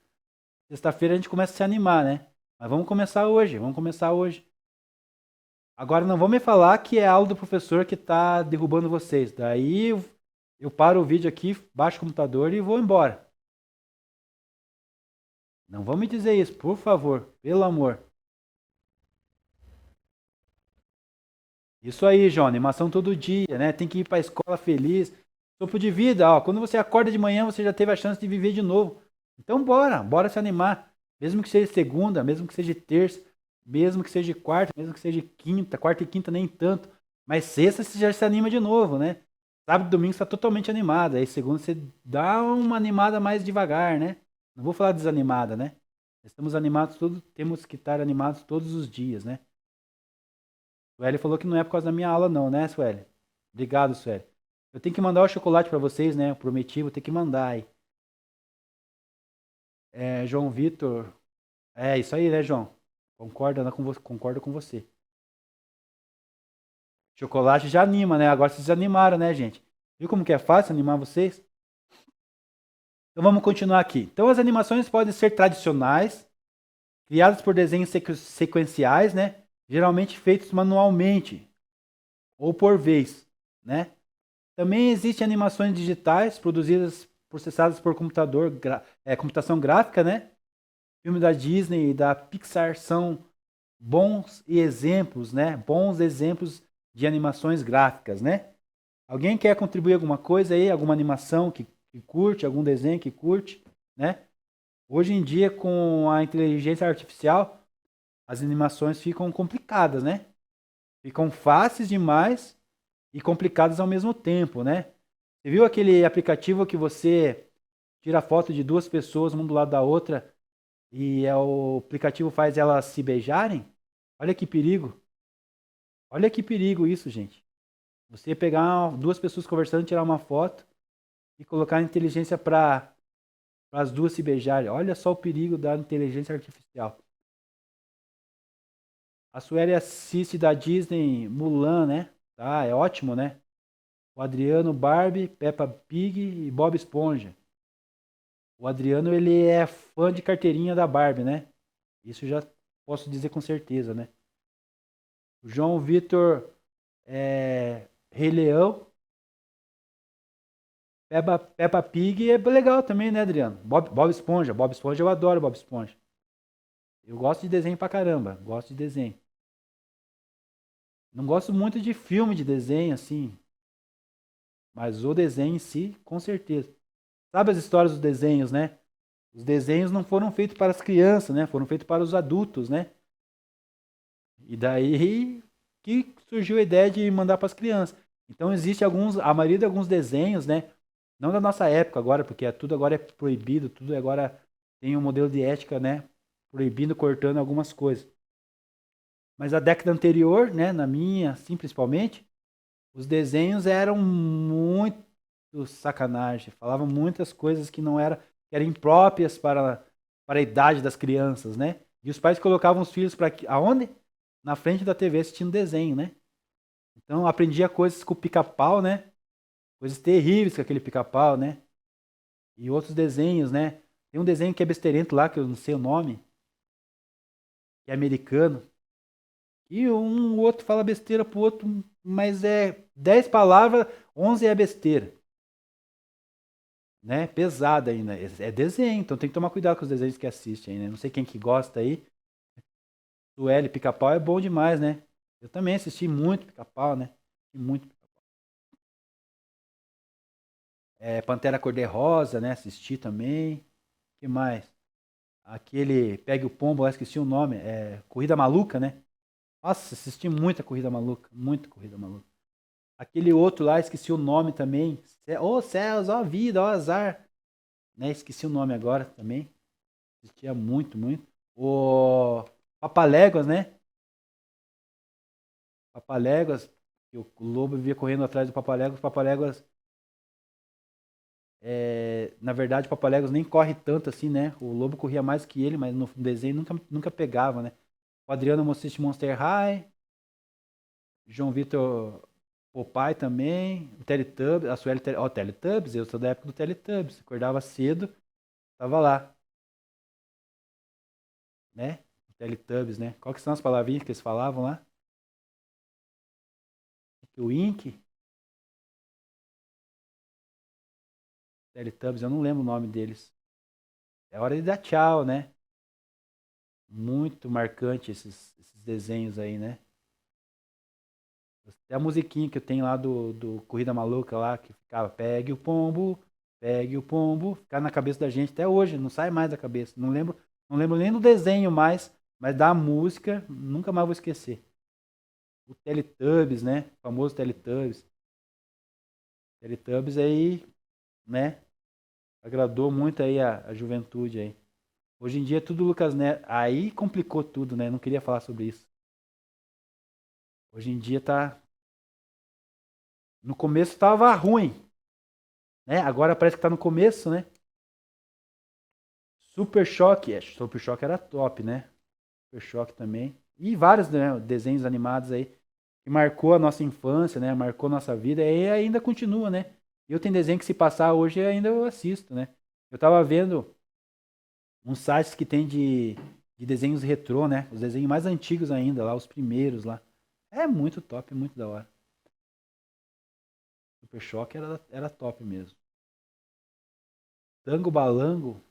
Sexta-feira a gente começa a se animar, né? Mas vamos começar hoje, vamos começar hoje. Agora não vão me falar que é a aula do professor que tá derrubando vocês. Daí eu paro o vídeo aqui, baixo o computador e vou embora. Não vão me dizer isso, por favor, pelo amor. Isso aí, João, animação todo dia, né? Tem que ir para a escola feliz. Sopro de vida, ó. Quando você acorda de manhã, você já teve a chance de viver de novo. Então bora se animar. Mesmo que seja segunda, mesmo que seja terça, mesmo que seja quarta, mesmo que seja quinta, quarta e quinta nem tanto. Mas sexta você já se anima de novo, né? Sábado e domingo você está totalmente animado. Aí segunda você dá uma animada mais devagar, né? Não vou falar desanimada, né? Estamos animados, temos que estar animados todos os dias, né? O Sueli falou que não é por causa da minha aula, não, né, Sueli? Obrigado, Sueli. Eu tenho que mandar o chocolate para vocês, né? Eu prometi, vou ter que mandar aí. João Vitor. É isso aí, né, João? Concordo com você. Chocolate já anima, né? Agora vocês animaram, né, gente? Viu como que é fácil animar vocês? Então vamos continuar aqui. Então as animações podem ser tradicionais, criadas por desenhos sequenciais, né? Geralmente feitos manualmente ou por vez, né? Também existem animações digitais produzidas, processadas por computação gráfica, né? Filmes da Disney e da Pixar são bons exemplos, né? Bons exemplos de animações gráficas, né? Alguém quer contribuir alguma coisa aí, alguma animação que curte, algum desenho que curte, né? Hoje em dia, com a inteligência artificial, as animações ficam complicadas, né? Ficam fáceis demais e complicadas ao mesmo tempo, né? Você viu aquele aplicativo que você tira foto de duas pessoas, uma do lado da outra, e o aplicativo faz elas se beijarem? Olha que perigo. Olha que perigo isso, gente. Você pegar duas pessoas conversando, tirar uma foto e colocar a inteligência para as duas se beijarem. Olha só o perigo da inteligência artificial. A Sueli assiste da Disney Mulan, né? Tá, é ótimo, né? O Adriano Barbie, Peppa Pig e Bob Esponja. O Adriano, ele é fã de carteirinha da Barbie, né? Isso já posso dizer com certeza, né? O João Vitor Rei Leão. Peppa Pig é legal também, né, Adriano? Bob Esponja. Bob Esponja, eu adoro Bob Esponja. Eu gosto de desenho pra caramba. Gosto de desenho. Não gosto muito de filme de desenho, assim. Mas o desenho em si, com certeza. Sabe as histórias dos desenhos, né? Os desenhos não foram feitos para as crianças, né? Foram feitos para os adultos, né? E daí que surgiu a ideia de mandar para as crianças. Então existe a maioria de alguns desenhos, né? Não da nossa época agora, porque tudo agora é proibido, tudo agora tem um modelo de ética, né? Proibindo, cortando algumas coisas. Mas a década anterior, né? Na minha, assim, principalmente, os desenhos eram muito sacanagem. Falavam muitas coisas que não eram, que eram impróprias para a idade das crianças, né? E os pais colocavam os filhos para aonde? Na frente da TV assistindo desenho, né? Então aprendia coisas com o pica-pau, né? Coisas terríveis com aquele pica-pau, né? E outros desenhos, né? Tem um desenho que é besteirento lá, que eu não sei o nome, que é americano. E um outro fala besteira pro outro, mas é 10 palavras, 11 é besteira. Né? Pesada ainda. É desenho, então tem que tomar cuidado com os desenhos que assiste aí, né? Não sei quem que gosta aí. O L Pica-Pau é bom demais, né? Eu também assisti muito Pica-Pau, né? Muito. Pantera Cor-de-Rosa, né? Assisti também. Que mais? Aquele Pegue o Pombo, eu esqueci o nome. Corrida Maluca, né? Nossa, assisti muita Corrida Maluca. Muita Corrida Maluca. Aquele outro lá, esqueci o nome também. Ô céus, ó vida, ó azar. Né? Esqueci o nome agora também. Assistia muito, muito. O Papaléguas, né? Papaléguas. E o lobo vivia correndo atrás do Papaléguas. O Papaléguas, na verdade, o Papaléguas nem corre tanto assim, né? O lobo corria mais que ele, mas no desenho nunca pegava, né? O Adriano assiste Monster High. João Vitor Popeye também. O Teletubbies. A Sueli, ó, Teletubbies. Eu sou da época do Teletubbies. Acordava cedo, tava lá, né? O Teletubbies, né? Qual que são as palavrinhas que eles falavam lá? O Ink. Teletubbies, eu não lembro o nome deles. É hora de dar tchau, né? Muito marcante esses desenhos aí, né? Até a musiquinha que eu tenho lá do Corrida Maluca lá, que ficava pegue o pombo, ficar na cabeça da gente até hoje, não sai mais da cabeça. Não lembro nem do desenho mais, mas da música, nunca mais vou esquecer. O Teletubbies, né? O famoso Teletubbies. Teletubbies aí, né? Agradou muito aí a juventude aí. Hoje em dia é tudo Lucas Neto. Aí complicou tudo, né? Não queria falar sobre isso. Hoje em dia tá. No começo tava ruim, né? Agora parece que tá no começo, né? Super Choque. Super Choque era top, né? Super Choque também. E vários, né, desenhos animados aí que marcou a nossa infância, né? Marcou a nossa vida e ainda continua, né? Eu tenho desenho que se passar hoje ainda eu assisto, né? Eu tava vendo uns sites que tem de desenhos retrô, né? Os desenhos mais antigos ainda, lá, os primeiros lá. É muito top, muito da hora. Super Choque era top mesmo. Tango Balango.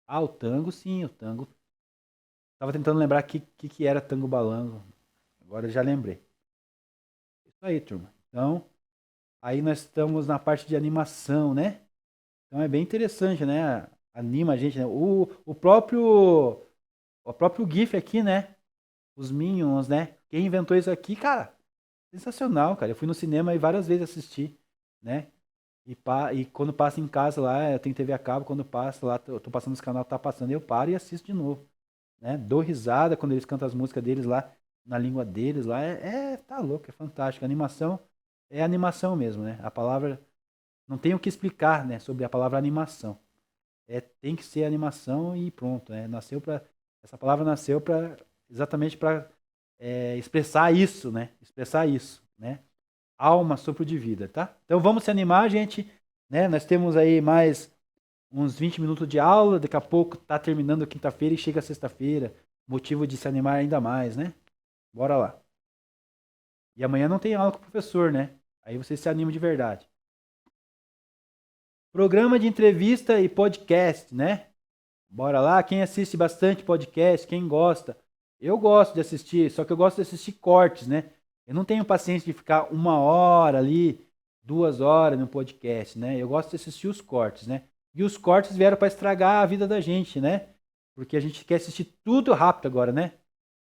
Ah, o tango, sim, o tango. Tava tentando lembrar que era Tango Balango. Agora eu já lembrei. Isso aí, turma. Então, aí nós estamos na parte de animação, né? Então é bem interessante, né? Anima a gente, né? O próprio GIF aqui, né? Os Minions, né? Quem inventou isso aqui, cara? Sensacional, cara. Eu fui no cinema e várias vezes assisti, né? E quando passa em casa lá, eu tenho TV a cabo, quando passa lá, eu tô passando os canal, tá passando, eu paro e assisto de novo, né? Dou risada quando eles cantam as músicas deles lá, na língua deles lá, tá louco, é fantástico. A animação é animação mesmo, né? A palavra, não tem o que explicar, né, sobre a palavra animação. Tem que ser animação e pronto, né? Essa palavra nasceu para exatamente para expressar isso, né? Expressar isso, né? Alma, sopro de vida, tá? Então vamos se animar, gente, né? Nós temos aí mais uns 20 minutos de aula, daqui a pouco tá terminando a quinta-feira e chega a sexta-feira, motivo de se animar ainda mais, né? Bora lá. E amanhã não tem aula com o professor, né? Aí você se anima de verdade. Programa de entrevista e podcast, né? Bora lá, quem assiste bastante podcast, quem gosta. Eu gosto de assistir, só que eu gosto de assistir cortes, né? Eu não tenho paciência de ficar 1 hora ali, 2 horas no podcast, né? Eu gosto de assistir os cortes, né? E os cortes vieram para estragar a vida da gente, né? Porque a gente quer assistir tudo rápido agora, né?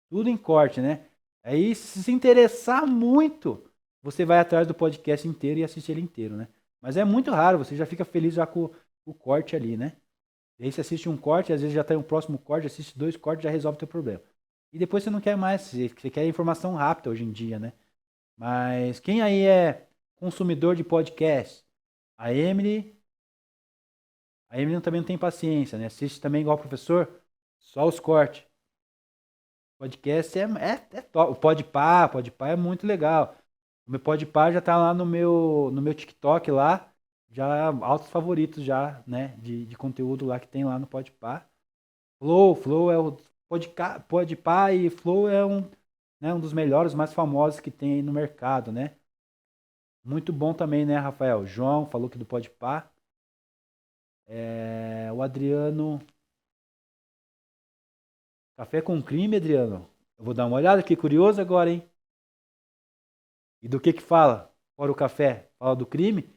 Tudo em corte, né? Aí, se interessar muito, você vai atrás do podcast inteiro e assiste ele inteiro, né? Mas é muito raro, você já fica feliz já com o corte ali, né? E aí você assiste um corte, às vezes já tem um próximo corte, assiste 2 cortes, já resolve o teu problema. E depois você não quer mais, você quer informação rápida hoje em dia, né? Mas quem aí é consumidor de podcast? A Emily, a Emily também não tem paciência, né? Assiste também igual o professor, só os cortes. Podcast é top. O Podpah é muito legal. O meu Podpah já tá lá no meu TikTok lá, já altos favoritos já, né, de conteúdo lá que tem lá no Podpah. Flow é o Podpah e Flow é um dos melhores, mais famosos que tem aí no mercado, né? Muito bom também, né, Rafael? João falou que do Podpah. O Adriano, Café com Crime, Adriano. Eu vou dar uma olhada, fiquei curioso agora, hein? E do que fala? Fora o café, fala do crime?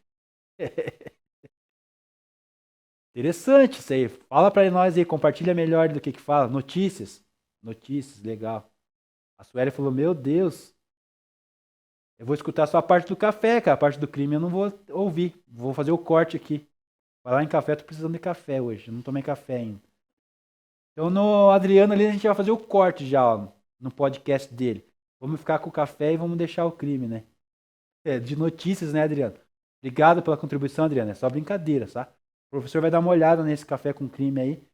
Interessante isso aí. Fala pra nós aí, compartilha melhor do que fala. Notícias. Notícias, legal. A Sueli falou, meu Deus, eu vou escutar só a parte do café, cara. A parte do crime eu não vou ouvir. Vou fazer o corte aqui. Falar em café, tô precisando de café hoje. Eu não tomei café ainda. Então no Adriano ali a gente vai fazer o corte já, ó, no podcast dele. Vamos ficar com o café e vamos deixar o crime, né? de notícias, né, Adriano? Obrigado pela contribuição, Adriano. É só brincadeira, tá? O professor vai dar uma olhada nesse Café com Crime aí,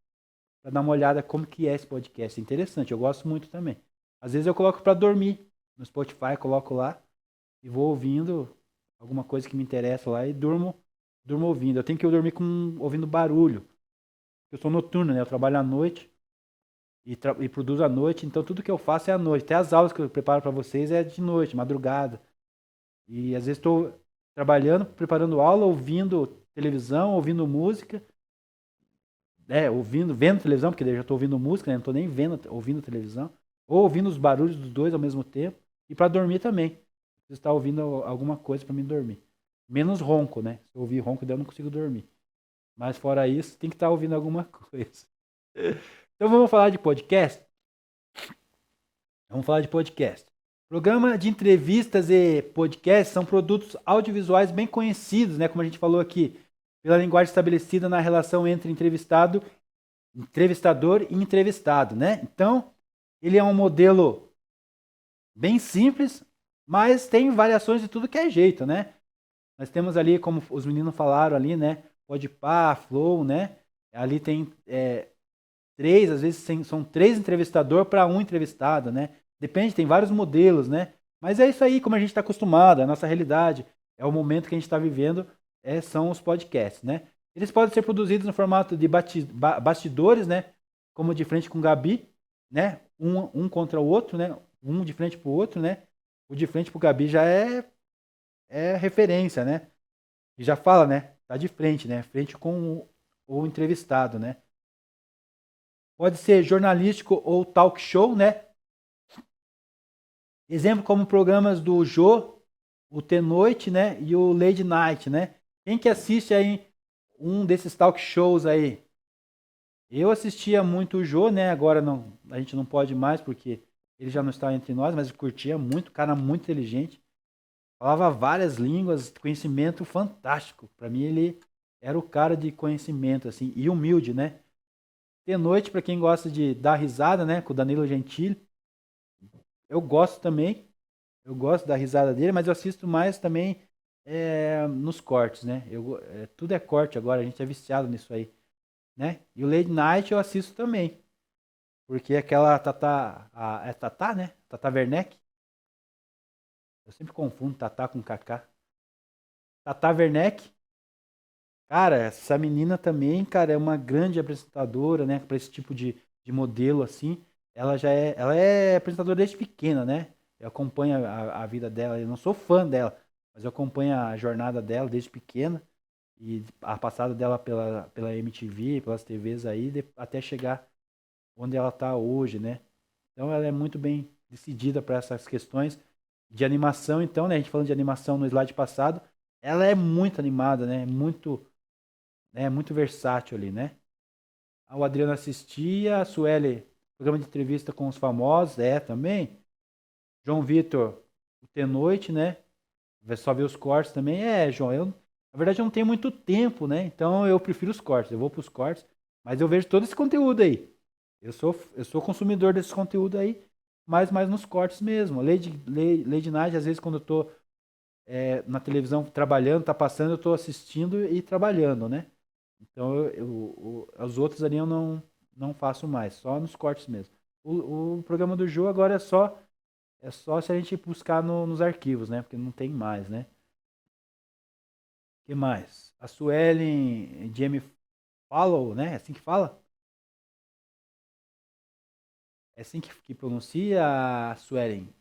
para dar uma olhada como que é esse podcast. É interessante, eu gosto muito também. Às vezes eu coloco para dormir no Spotify, coloco lá e vou ouvindo alguma coisa que me interessa lá e durmo ouvindo. Eu tenho que dormir ouvindo barulho. Eu sou noturno, né? Eu trabalho à noite e produzo à noite, então tudo que eu faço é à noite. Até as aulas que eu preparo para vocês é de noite, madrugada. E às vezes estou trabalhando, preparando aula, ouvindo televisão, ouvindo música, vendo televisão, porque eu já estou ouvindo música, né? Não estou nem ouvindo televisão, ou ouvindo os barulhos dos dois ao mesmo tempo, e para dormir também. Preciso estar ouvindo alguma coisa para me dormir. Menos ronco, né? Se eu ouvir ronco, daí eu não consigo dormir. Mas fora isso, tem que estar ouvindo alguma coisa. Então vamos falar de podcast? Vamos falar de podcast. Programa de entrevistas e podcast são produtos audiovisuais bem conhecidos, né? Como a gente falou aqui, pela linguagem estabelecida na relação entre entrevistador e entrevistado, né? Então, ele é um modelo bem simples, mas tem variações de tudo que é jeito, né? Nós temos ali, como os meninos falaram ali, né? Podpah, Flow, né? Ali tem três, às vezes são três entrevistadores para um entrevistado, né? Depende, tem vários modelos, né? Mas é isso aí, como a gente está acostumado, é a nossa realidade, é o momento que a gente está vivendo, são os podcasts, né? Eles podem ser produzidos no formato de bastidores, né? Como de frente com o Gabi, né? Um contra o outro, né? Um de frente para o outro, né? O de frente para o Gabi já é referência, né? E já fala, né? Tá de frente, né? Frente com o entrevistado, né? Pode ser jornalístico ou talk show, né? Exemplo como programas do Jô, o The Noite, né? E o Late Night, né? Quem que assiste aí um desses talk shows aí? Eu assistia muito o Jô, né? Agora não, a gente não pode mais porque ele já não está entre nós, mas eu curtia muito, cara muito inteligente. Falava várias línguas, conhecimento fantástico. Para mim ele era o cara de conhecimento assim e humilde, né? The Noite para quem gosta de dar risada, né? Com o Danilo Gentili. Eu gosto também. Eu gosto da risada dele, mas eu assisto mais também nos cortes, né? Tudo é corte agora, a gente é viciado nisso aí, né? E o Late Night eu assisto também, porque aquela é Tata, né? Tata Werneck. Eu sempre confundo Tata com Kaká. Tata Werneck, cara, essa menina também, cara, é uma grande apresentadora, né? Para esse tipo de modelo assim. Ela é apresentadora desde pequena, né? Eu acompanho a vida dela, eu não sou fã dela, mas eu acompanho a jornada dela desde pequena e a passada dela pela MTV, pelas TVs aí, até chegar onde ela está hoje, né? Então ela é muito bem decidida para essas questões de animação, então, né? A gente falando de animação no slide passado, ela é muito animada, muito versátil ali, né? O Adriano assistia, a Sueli, programa de entrevista com os famosos, também. João Vitor, o The Noite, né? Só ver os cortes também. João, na verdade eu não tenho muito tempo, né? Então eu prefiro os cortes, eu vou para os cortes, mas eu vejo todo esse conteúdo aí. Eu sou consumidor desse conteúdo aí, mas mais nos cortes mesmo. Lady Night, às vezes quando eu tô na televisão trabalhando, tá passando, eu tô assistindo e trabalhando, né? Então os outros ali eu não faço mais, só nos cortes mesmo. O programa do Jô agora é só se a gente buscar nos arquivos, né? Porque não tem mais, né? Que mais? A Suelen Jamie Follow, né? É assim que fala? É assim que pronuncia a Suelen.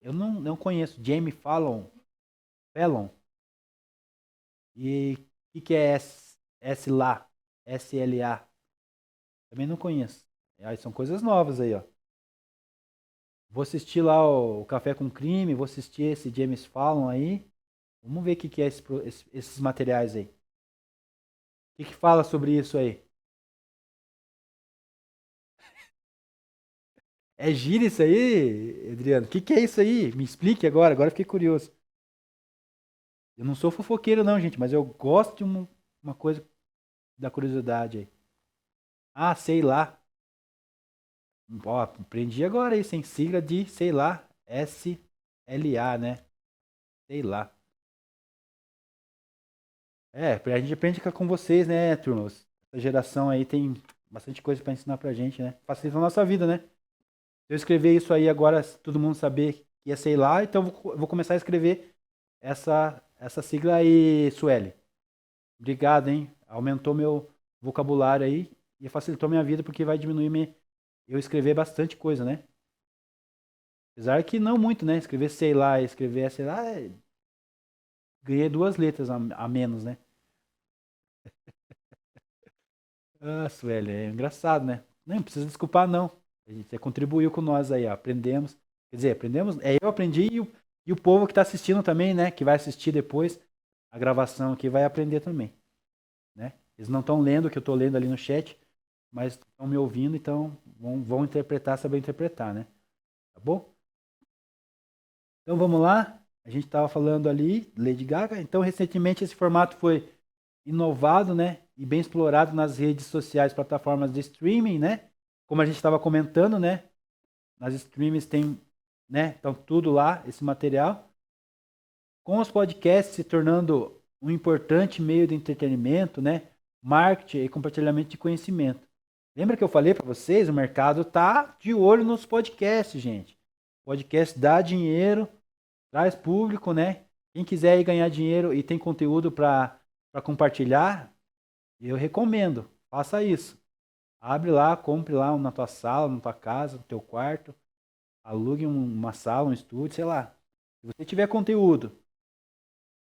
Eu não conheço. Jamie Fallon. Fallon. E o que é S lá? SLA. Também não conheço. Aí são coisas novas aí, ó. Vou assistir lá o Café com Crime, vou assistir esse James Fallon aí. Vamos ver o que é esses materiais aí. O que fala sobre isso aí? É gíria isso aí, Adriano? O que é isso aí? Me explique agora eu fiquei curioso. Eu não sou fofoqueiro não, gente, mas eu gosto de uma coisa da curiosidade aí. Ah, sei lá. Ó, aprendi agora isso, hein? Sigla de, sei lá, SLA, né? Sei lá. A gente aprende com vocês, né, turma? Essa geração aí tem bastante coisa para ensinar pra gente, né? Facilita a nossa vida, né? Se eu escrever isso aí agora, se todo mundo saber que é sei lá, então eu vou começar a escrever essa sigla aí, Sueli. Obrigado, hein? Aumentou meu vocabulário aí e facilitou minha vida porque vai diminuir eu escrever bastante coisa, né? Apesar que não muito, né? Escrever sei lá, escrever sei lá, ganhei 2 letras a menos, né? Ah, Sueli, é engraçado, né? Não precisa desculpar, não. A gente contribuiu com nós aí, ó. Aprendemos. Quer dizer, aprendemos. Eu aprendi e o povo que está assistindo também, né? Que vai assistir depois a gravação aqui vai aprender também, né? Eles não estão lendo o que eu estou lendo ali no chat, mas estão me ouvindo, então vão interpretar, saber interpretar, né? Tá bom? Então vamos lá. A gente estava falando ali, Lady Gaga. Então, recentemente esse formato foi inovado, né? E bem explorado nas redes sociais, plataformas de streaming, né? Como a gente estava comentando, né? Nas streams tem, né? Então tudo lá, esse material. Com os podcasts se tornando um importante meio de entretenimento, né? Marketing e compartilhamento de conhecimento. Lembra que eu falei para vocês? O mercado tá de olho nos podcasts, gente. Podcast dá dinheiro, traz público, né? Quem quiser ir ganhar dinheiro e tem conteúdo para compartilhar, eu recomendo. Faça isso. Abre lá, compre lá na tua sala, na tua casa, no teu quarto. Alugue uma sala, um estúdio, sei lá. Se você tiver conteúdo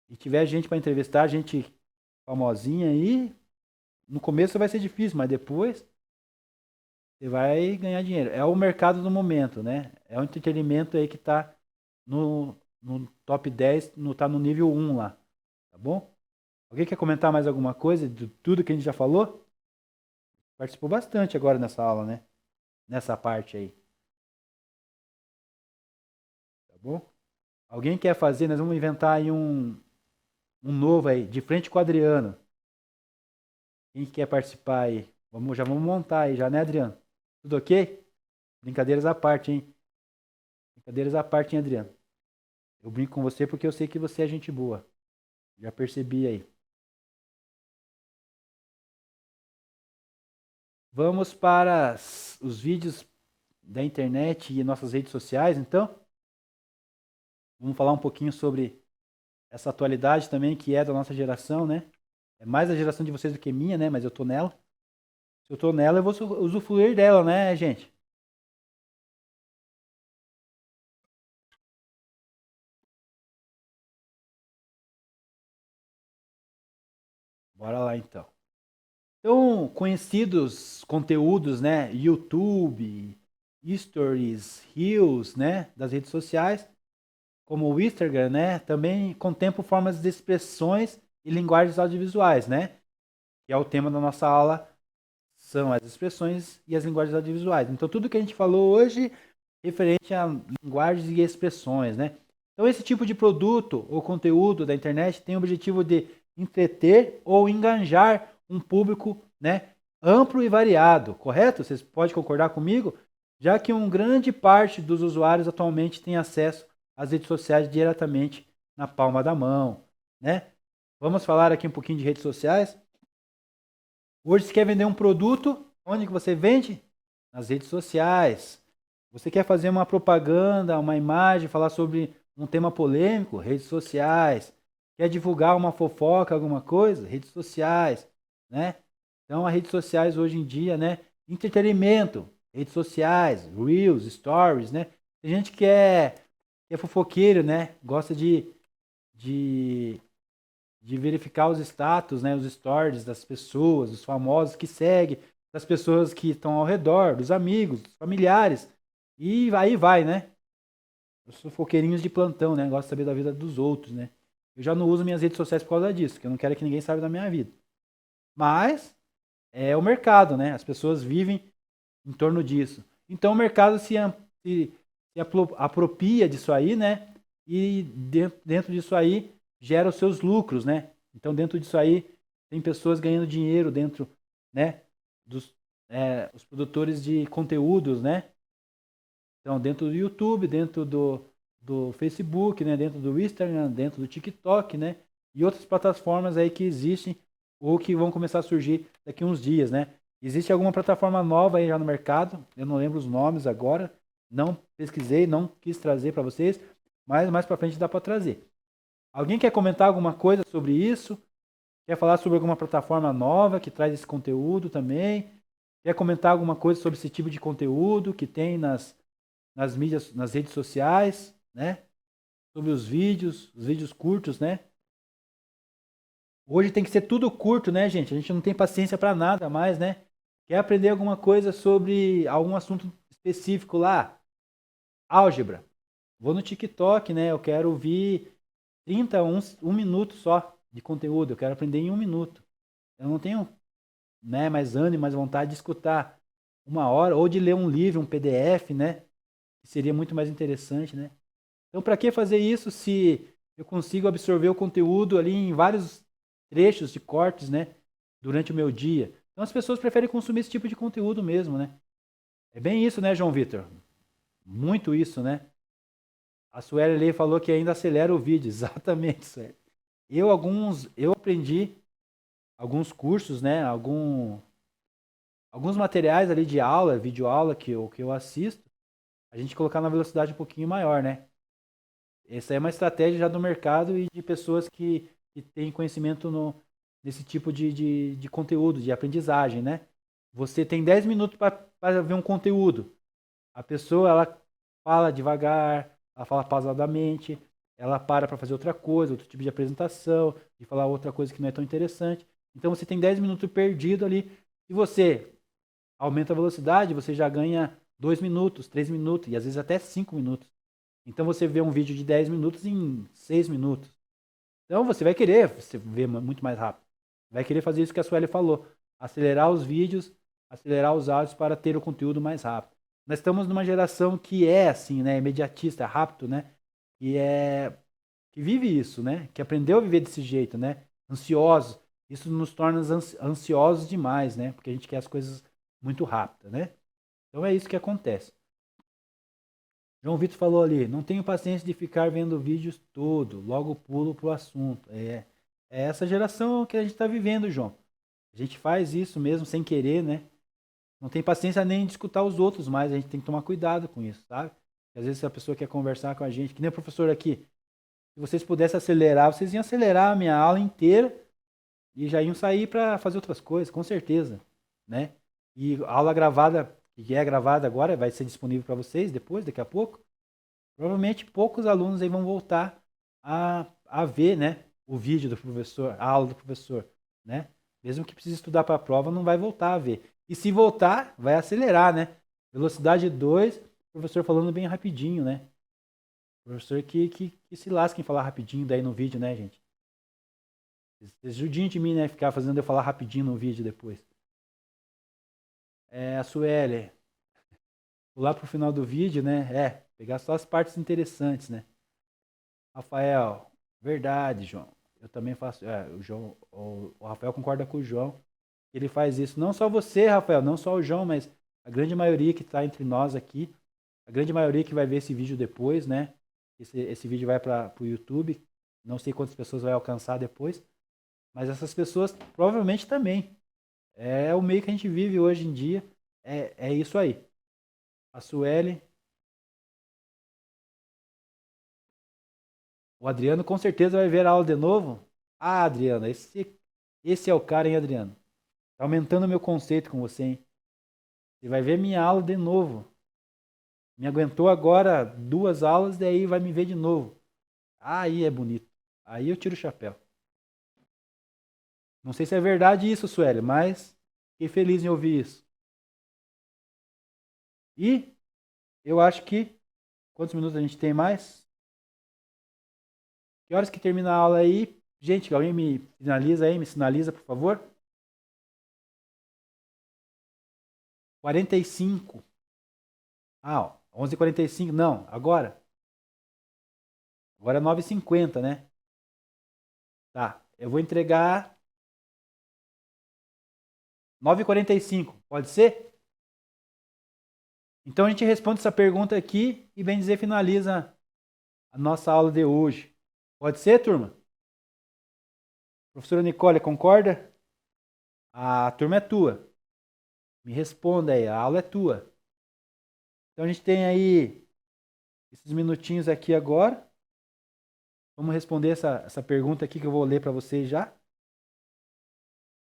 e tiver gente para entrevistar, gente famosinha aí, no começo vai ser difícil, mas depois você vai ganhar dinheiro. É o mercado do momento, né? É o entretenimento aí que tá no top 10, tá no nível 1 lá. Tá bom? Alguém quer comentar mais alguma coisa de tudo que a gente já falou? Participou bastante agora nessa aula, né? Nessa parte aí. Tá bom? Alguém quer fazer? Nós vamos inventar aí um novo aí, de frente com o Adriano. Quem quer participar aí? Já vamos montar aí, já, né, Adriano? Tudo ok? Brincadeiras à parte, hein? Brincadeiras à parte, hein, Adriano? Eu brinco com você porque eu sei que você é gente boa. Já percebi aí. Vamos para os vídeos da internet e nossas redes sociais, então. Vamos falar um pouquinho sobre essa atualidade também, que é da nossa geração, né? É mais a geração de vocês do que minha, né? Mas eu tô nela. Se eu tô nela, eu vou usufruir dela, né, gente? Bora lá, então. Então, conhecidos conteúdos, né? YouTube, Stories, Reels, né? Das redes sociais, como o Instagram, né? Também contemplam formas de expressões e linguagens audiovisuais, né? Que é o tema da nossa aula, são as expressões e as linguagens audiovisuais. Então, tudo que a gente falou hoje referente a linguagens e expressões, né? Então, esse tipo de produto ou conteúdo da internet tem o objetivo de entreter ou engajar um público, né, amplo e variado, correto? Vocês podem concordar comigo? Já que uma grande parte dos usuários atualmente tem acesso às redes sociais diretamente na palma da mão, né? Vamos falar aqui um pouquinho de redes sociais. Hoje você quer vender um produto, onde que você vende? Nas redes sociais. Você quer fazer uma propaganda, uma imagem, falar sobre um tema polêmico? Redes sociais. Quer divulgar uma fofoca, alguma coisa? Redes sociais, né? Então, as redes sociais hoje em dia, né? Entretenimento, redes sociais, Reels, Stories, né? Tem gente que é fofoqueiro, né? Gosta de, de verificar os status, né? Os stories das pessoas, dos famosos que seguem, das pessoas que estão ao redor, dos amigos, dos familiares. E aí vai, né? Os fofoqueirinhos de plantão, né? Gosto de saber da vida dos outros, né? Eu já não uso minhas redes sociais por causa disso, que eu não quero que ninguém saiba da minha vida. Mas é o mercado, né? As pessoas vivem em torno disso. Então o mercado se apropria disso aí, né? E dentro disso aí gera os seus lucros, né? Então dentro disso aí tem pessoas ganhando dinheiro dentro, né? Dos os produtores de conteúdos, né? Então dentro do YouTube, dentro do Facebook, né? Dentro do Instagram, dentro do TikTok, né? E outras plataformas aí que existem ou que vão começar a surgir daqui uns dias, né? Existe alguma plataforma nova aí já no mercado? Eu não lembro os nomes agora, não pesquisei, não quis trazer para vocês, mas mais para frente dá para trazer. Alguém quer comentar alguma coisa sobre isso? Quer falar sobre alguma plataforma nova que traz esse conteúdo também? Quer comentar alguma coisa sobre esse tipo de conteúdo que tem nas mídias, nas redes sociais, né? Sobre os vídeos curtos, né? Hoje tem que ser tudo curto, né, gente? A gente não tem paciência para nada mais, né? Quer aprender alguma coisa sobre algum assunto específico lá? Álgebra. Vou no TikTok, né? Eu quero ouvir 30, um minuto só de conteúdo. Eu quero aprender em um minuto. Eu não tenho, né, mais ânimo, mais vontade de escutar uma hora ou de ler um livro, um PDF, né? Que seria muito mais interessante, né? Então, para que fazer isso se eu consigo absorver o conteúdo ali em vários trechos de cortes, né? Durante o meu dia. Então, as pessoas preferem consumir esse tipo de conteúdo mesmo, né? É bem isso, né, João Vitor? Muito isso, né? A Sueli ali falou que ainda acelera o vídeo. Exatamente, Sueli. Eu aprendi alguns cursos, né? Alguns materiais ali de aula, videoaula que eu assisto, a gente colocar na velocidade um pouquinho maior, né? Essa é uma estratégia já do mercado e de pessoas que têm conhecimento nesse tipo de conteúdo, de aprendizagem, né? Você tem 10 minutos para ver um conteúdo. A pessoa, ela fala devagar, ela fala pausadamente, ela para fazer outra coisa, outro tipo de apresentação, de falar outra coisa que não é tão interessante. Então você tem 10 minutos perdido ali. Se você aumenta a velocidade, você já ganha 2 minutos, 3 minutos e às vezes até 5 minutos. Então você vê um vídeo de 10 minutos em 6 minutos. Então você vai querer você ver muito mais rápido. Vai querer fazer isso que a Sueli falou. Acelerar os vídeos, acelerar os áudios para ter o conteúdo mais rápido. Nós estamos numa geração que é assim, né? Imediatista, rápido, né? Que vive isso, né? Que aprendeu a viver desse jeito, né? Ansiosos. Isso nos torna ansiosos demais, né? Porque a gente quer as coisas muito rápidas, né? Então é isso que acontece. João Vitor falou ali, não tenho paciência de ficar vendo vídeos todo, logo pulo pro assunto. É essa geração que a gente está vivendo, João. A gente faz isso mesmo sem querer, né? Não tem paciência nem de escutar os outros mais, a gente tem que tomar cuidado com isso, sabe? Às vezes a pessoa quer conversar com a gente, que nem o professor aqui. Se vocês pudessem acelerar, vocês iam acelerar a minha aula inteira e já iam sair para fazer outras coisas, com certeza, né? E a aula gravada, que é gravada agora, vai ser disponível para vocês depois, daqui a pouco. Provavelmente poucos alunos aí vão voltar a ver, né, o vídeo do professor, a aula do professor, né? Mesmo que precise estudar para a prova, não vai voltar a ver. E se voltar, vai acelerar, né? Velocidade 2, professor falando bem rapidinho, né? Professor que se lasca em falar rapidinho daí no vídeo, né, gente? Vocês judiem de mim, né? Ficar fazendo eu falar rapidinho no vídeo depois. A Sueli, pular pro final do vídeo, né? Pegar só as partes interessantes, né? Rafael, verdade, João. Eu também faço. O João, o Rafael concorda com o João. Ele faz isso. Não só você, Rafael, não só o João, mas a grande maioria que está entre nós aqui, a grande maioria que vai ver esse vídeo depois, né? Esse vídeo vai para o YouTube. Não sei quantas pessoas vai alcançar depois, mas essas pessoas provavelmente também. É o meio que a gente vive hoje em dia. É isso aí. A Sueli, o Adriano com certeza vai ver a aula de novo. Ah, Adriano, esse é o cara, hein, Adriano? Tá aumentando o meu conceito com você, hein? Você vai ver minha aula de novo. Me aguentou agora 2 aulas, daí vai me ver de novo. Aí é bonito. Aí eu tiro o chapéu. Não sei se é verdade isso, Sueli, mas fiquei feliz em ouvir isso. E eu acho que. Quantos minutos a gente tem mais? Que horas que termina a aula aí? Gente, alguém me finaliza aí, me sinaliza, por favor? 45. Ah, ó, 11h45. Não, agora. Agora é 9h50, né? Tá. Eu vou entregar 9h45. Pode ser? Então a gente responde essa pergunta aqui e bem dizer finaliza a nossa aula de hoje. Pode ser, turma? Professora Nicole, concorda? A turma é tua. Me responda aí, a aula é tua. Então a gente tem aí esses minutinhos aqui agora. Vamos responder essa pergunta aqui que eu vou ler para vocês já.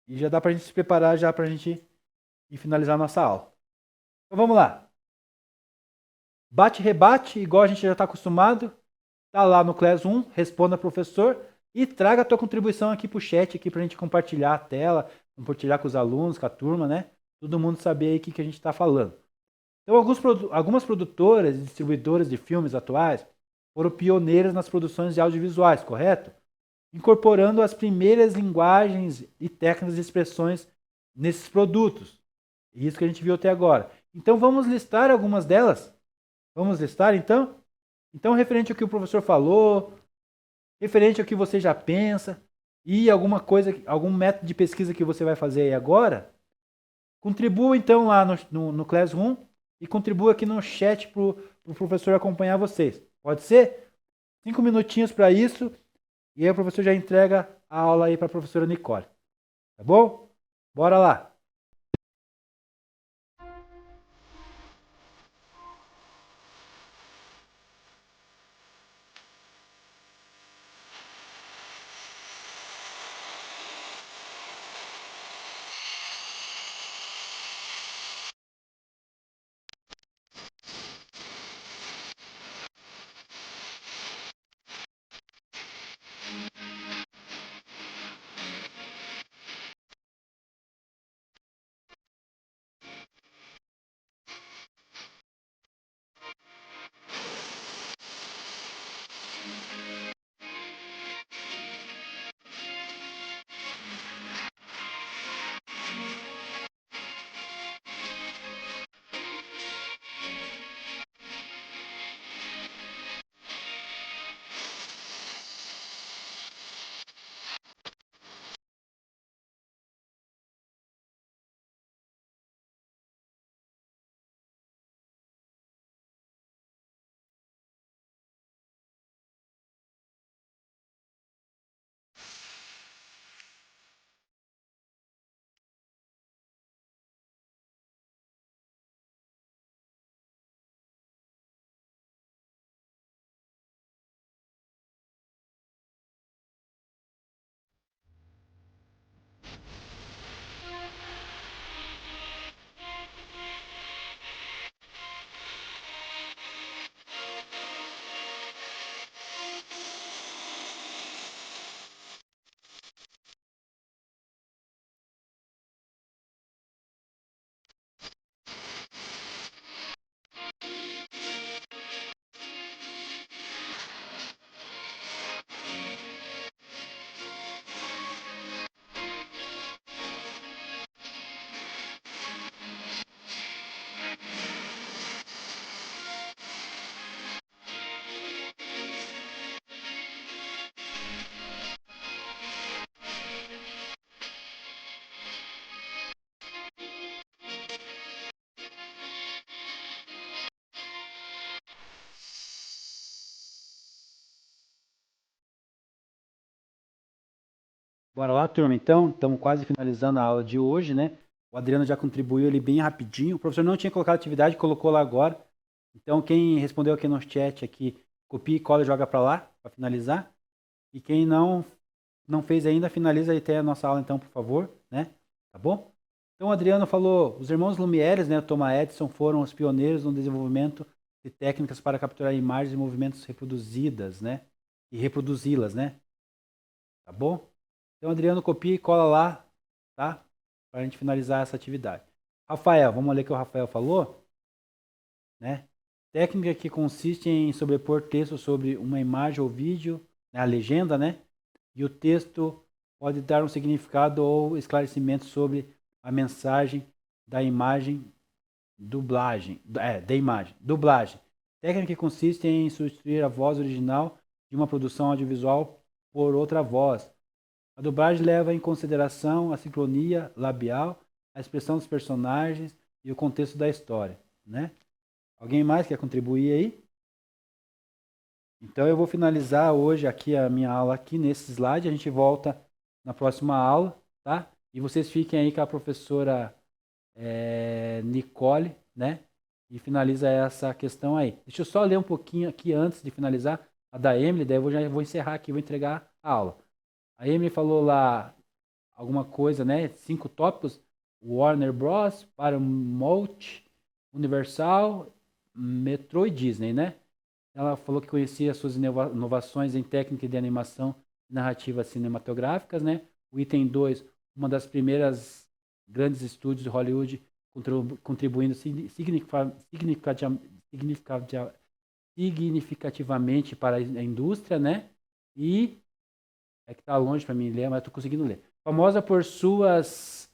E já dá para a gente se preparar já para a gente ir finalizar a nossa aula. Então vamos lá. Bate-rebate, igual a gente já está acostumado. Tá lá no Class 1, responda professor e traga a tua contribuição aqui para o chat aqui para a gente compartilhar a tela, compartilhar com os alunos, com a turma, né? Todo mundo saber aí o que a gente está falando. Então, algumas produtoras e distribuidoras de filmes atuais foram pioneiras nas produções de audiovisuais, correto? Incorporando as primeiras linguagens e técnicas de expressões nesses produtos. Isso que a gente viu até agora. Então, vamos listar algumas delas? Vamos listar, então? Então, referente ao que o professor falou, referente ao que você já pensa e alguma coisa, algum método de pesquisa que você vai fazer aí agora, contribua então lá no Classroom e contribua aqui no chat para o professor acompanhar vocês. Pode ser? 5 minutinhos para isso e aí o professor já entrega a aula aí para a professora Nicole. Tá bom? Bora lá! Bora lá, turma. Então, estamos quase finalizando a aula de hoje, né? O Adriano já contribuiu ali bem rapidinho. O professor não tinha colocado atividade, colocou lá agora. Então, quem respondeu aqui no chat aqui, copia e cola e joga para lá, para finalizar. E quem não fez ainda, finaliza aí até a nossa aula, então, por favor, né? Tá bom? Então, o Adriano falou, os irmãos Lumieres, né, Thomas Edison, foram os pioneiros no desenvolvimento de técnicas para capturar imagens e movimentos reproduzidas, né? E reproduzi-las, né? Tá bom? Então, Adriano, copia e cola lá, tá? Para a gente finalizar essa atividade. Rafael, vamos ler o que o Rafael falou, né? Técnica que consiste em sobrepor texto sobre uma imagem ou vídeo, né, a legenda, né? E o texto pode dar um significado ou esclarecimento sobre a mensagem da imagem, da imagem, dublagem. Técnica que consiste em substituir a voz original de uma produção audiovisual por outra voz. A dublagem leva em consideração a sincronia labial, a expressão dos personagens e o contexto da história, né? Alguém mais quer contribuir aí? Então eu vou finalizar hoje aqui a minha aula aqui nesse slide. A gente volta na próxima aula, tá? E vocês fiquem aí com a professora Nicole, né? E finaliza essa questão aí. Deixa eu só ler um pouquinho aqui antes de finalizar a da Emily, daí eu já vou encerrar aqui, vou entregar a aula. A Emily falou lá alguma coisa, né? 5 tópicos: Warner Bros, Paramount, Universal, Metro e Disney, né? Ela falou que conhecia suas inovações em técnica de animação e narrativas cinematográficas, né? O item 2, uma das primeiras grandes estúdios de Hollywood contribuindo significativamente para a indústria, né? E é que tá longe para mim ler, mas estou conseguindo ler. Famosa por suas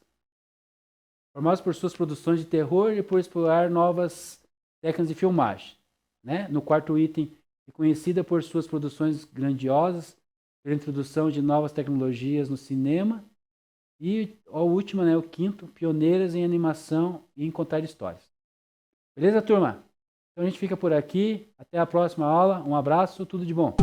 produções de terror e por explorar novas técnicas de filmagem, né? No quarto item, reconhecida por suas produções grandiosas, pela introdução de novas tecnologias no cinema. E a última, né, o quinto, pioneiras em animação e em contar histórias. Beleza, turma? Então a gente fica por aqui. Até a próxima aula. Um abraço, tudo de bom.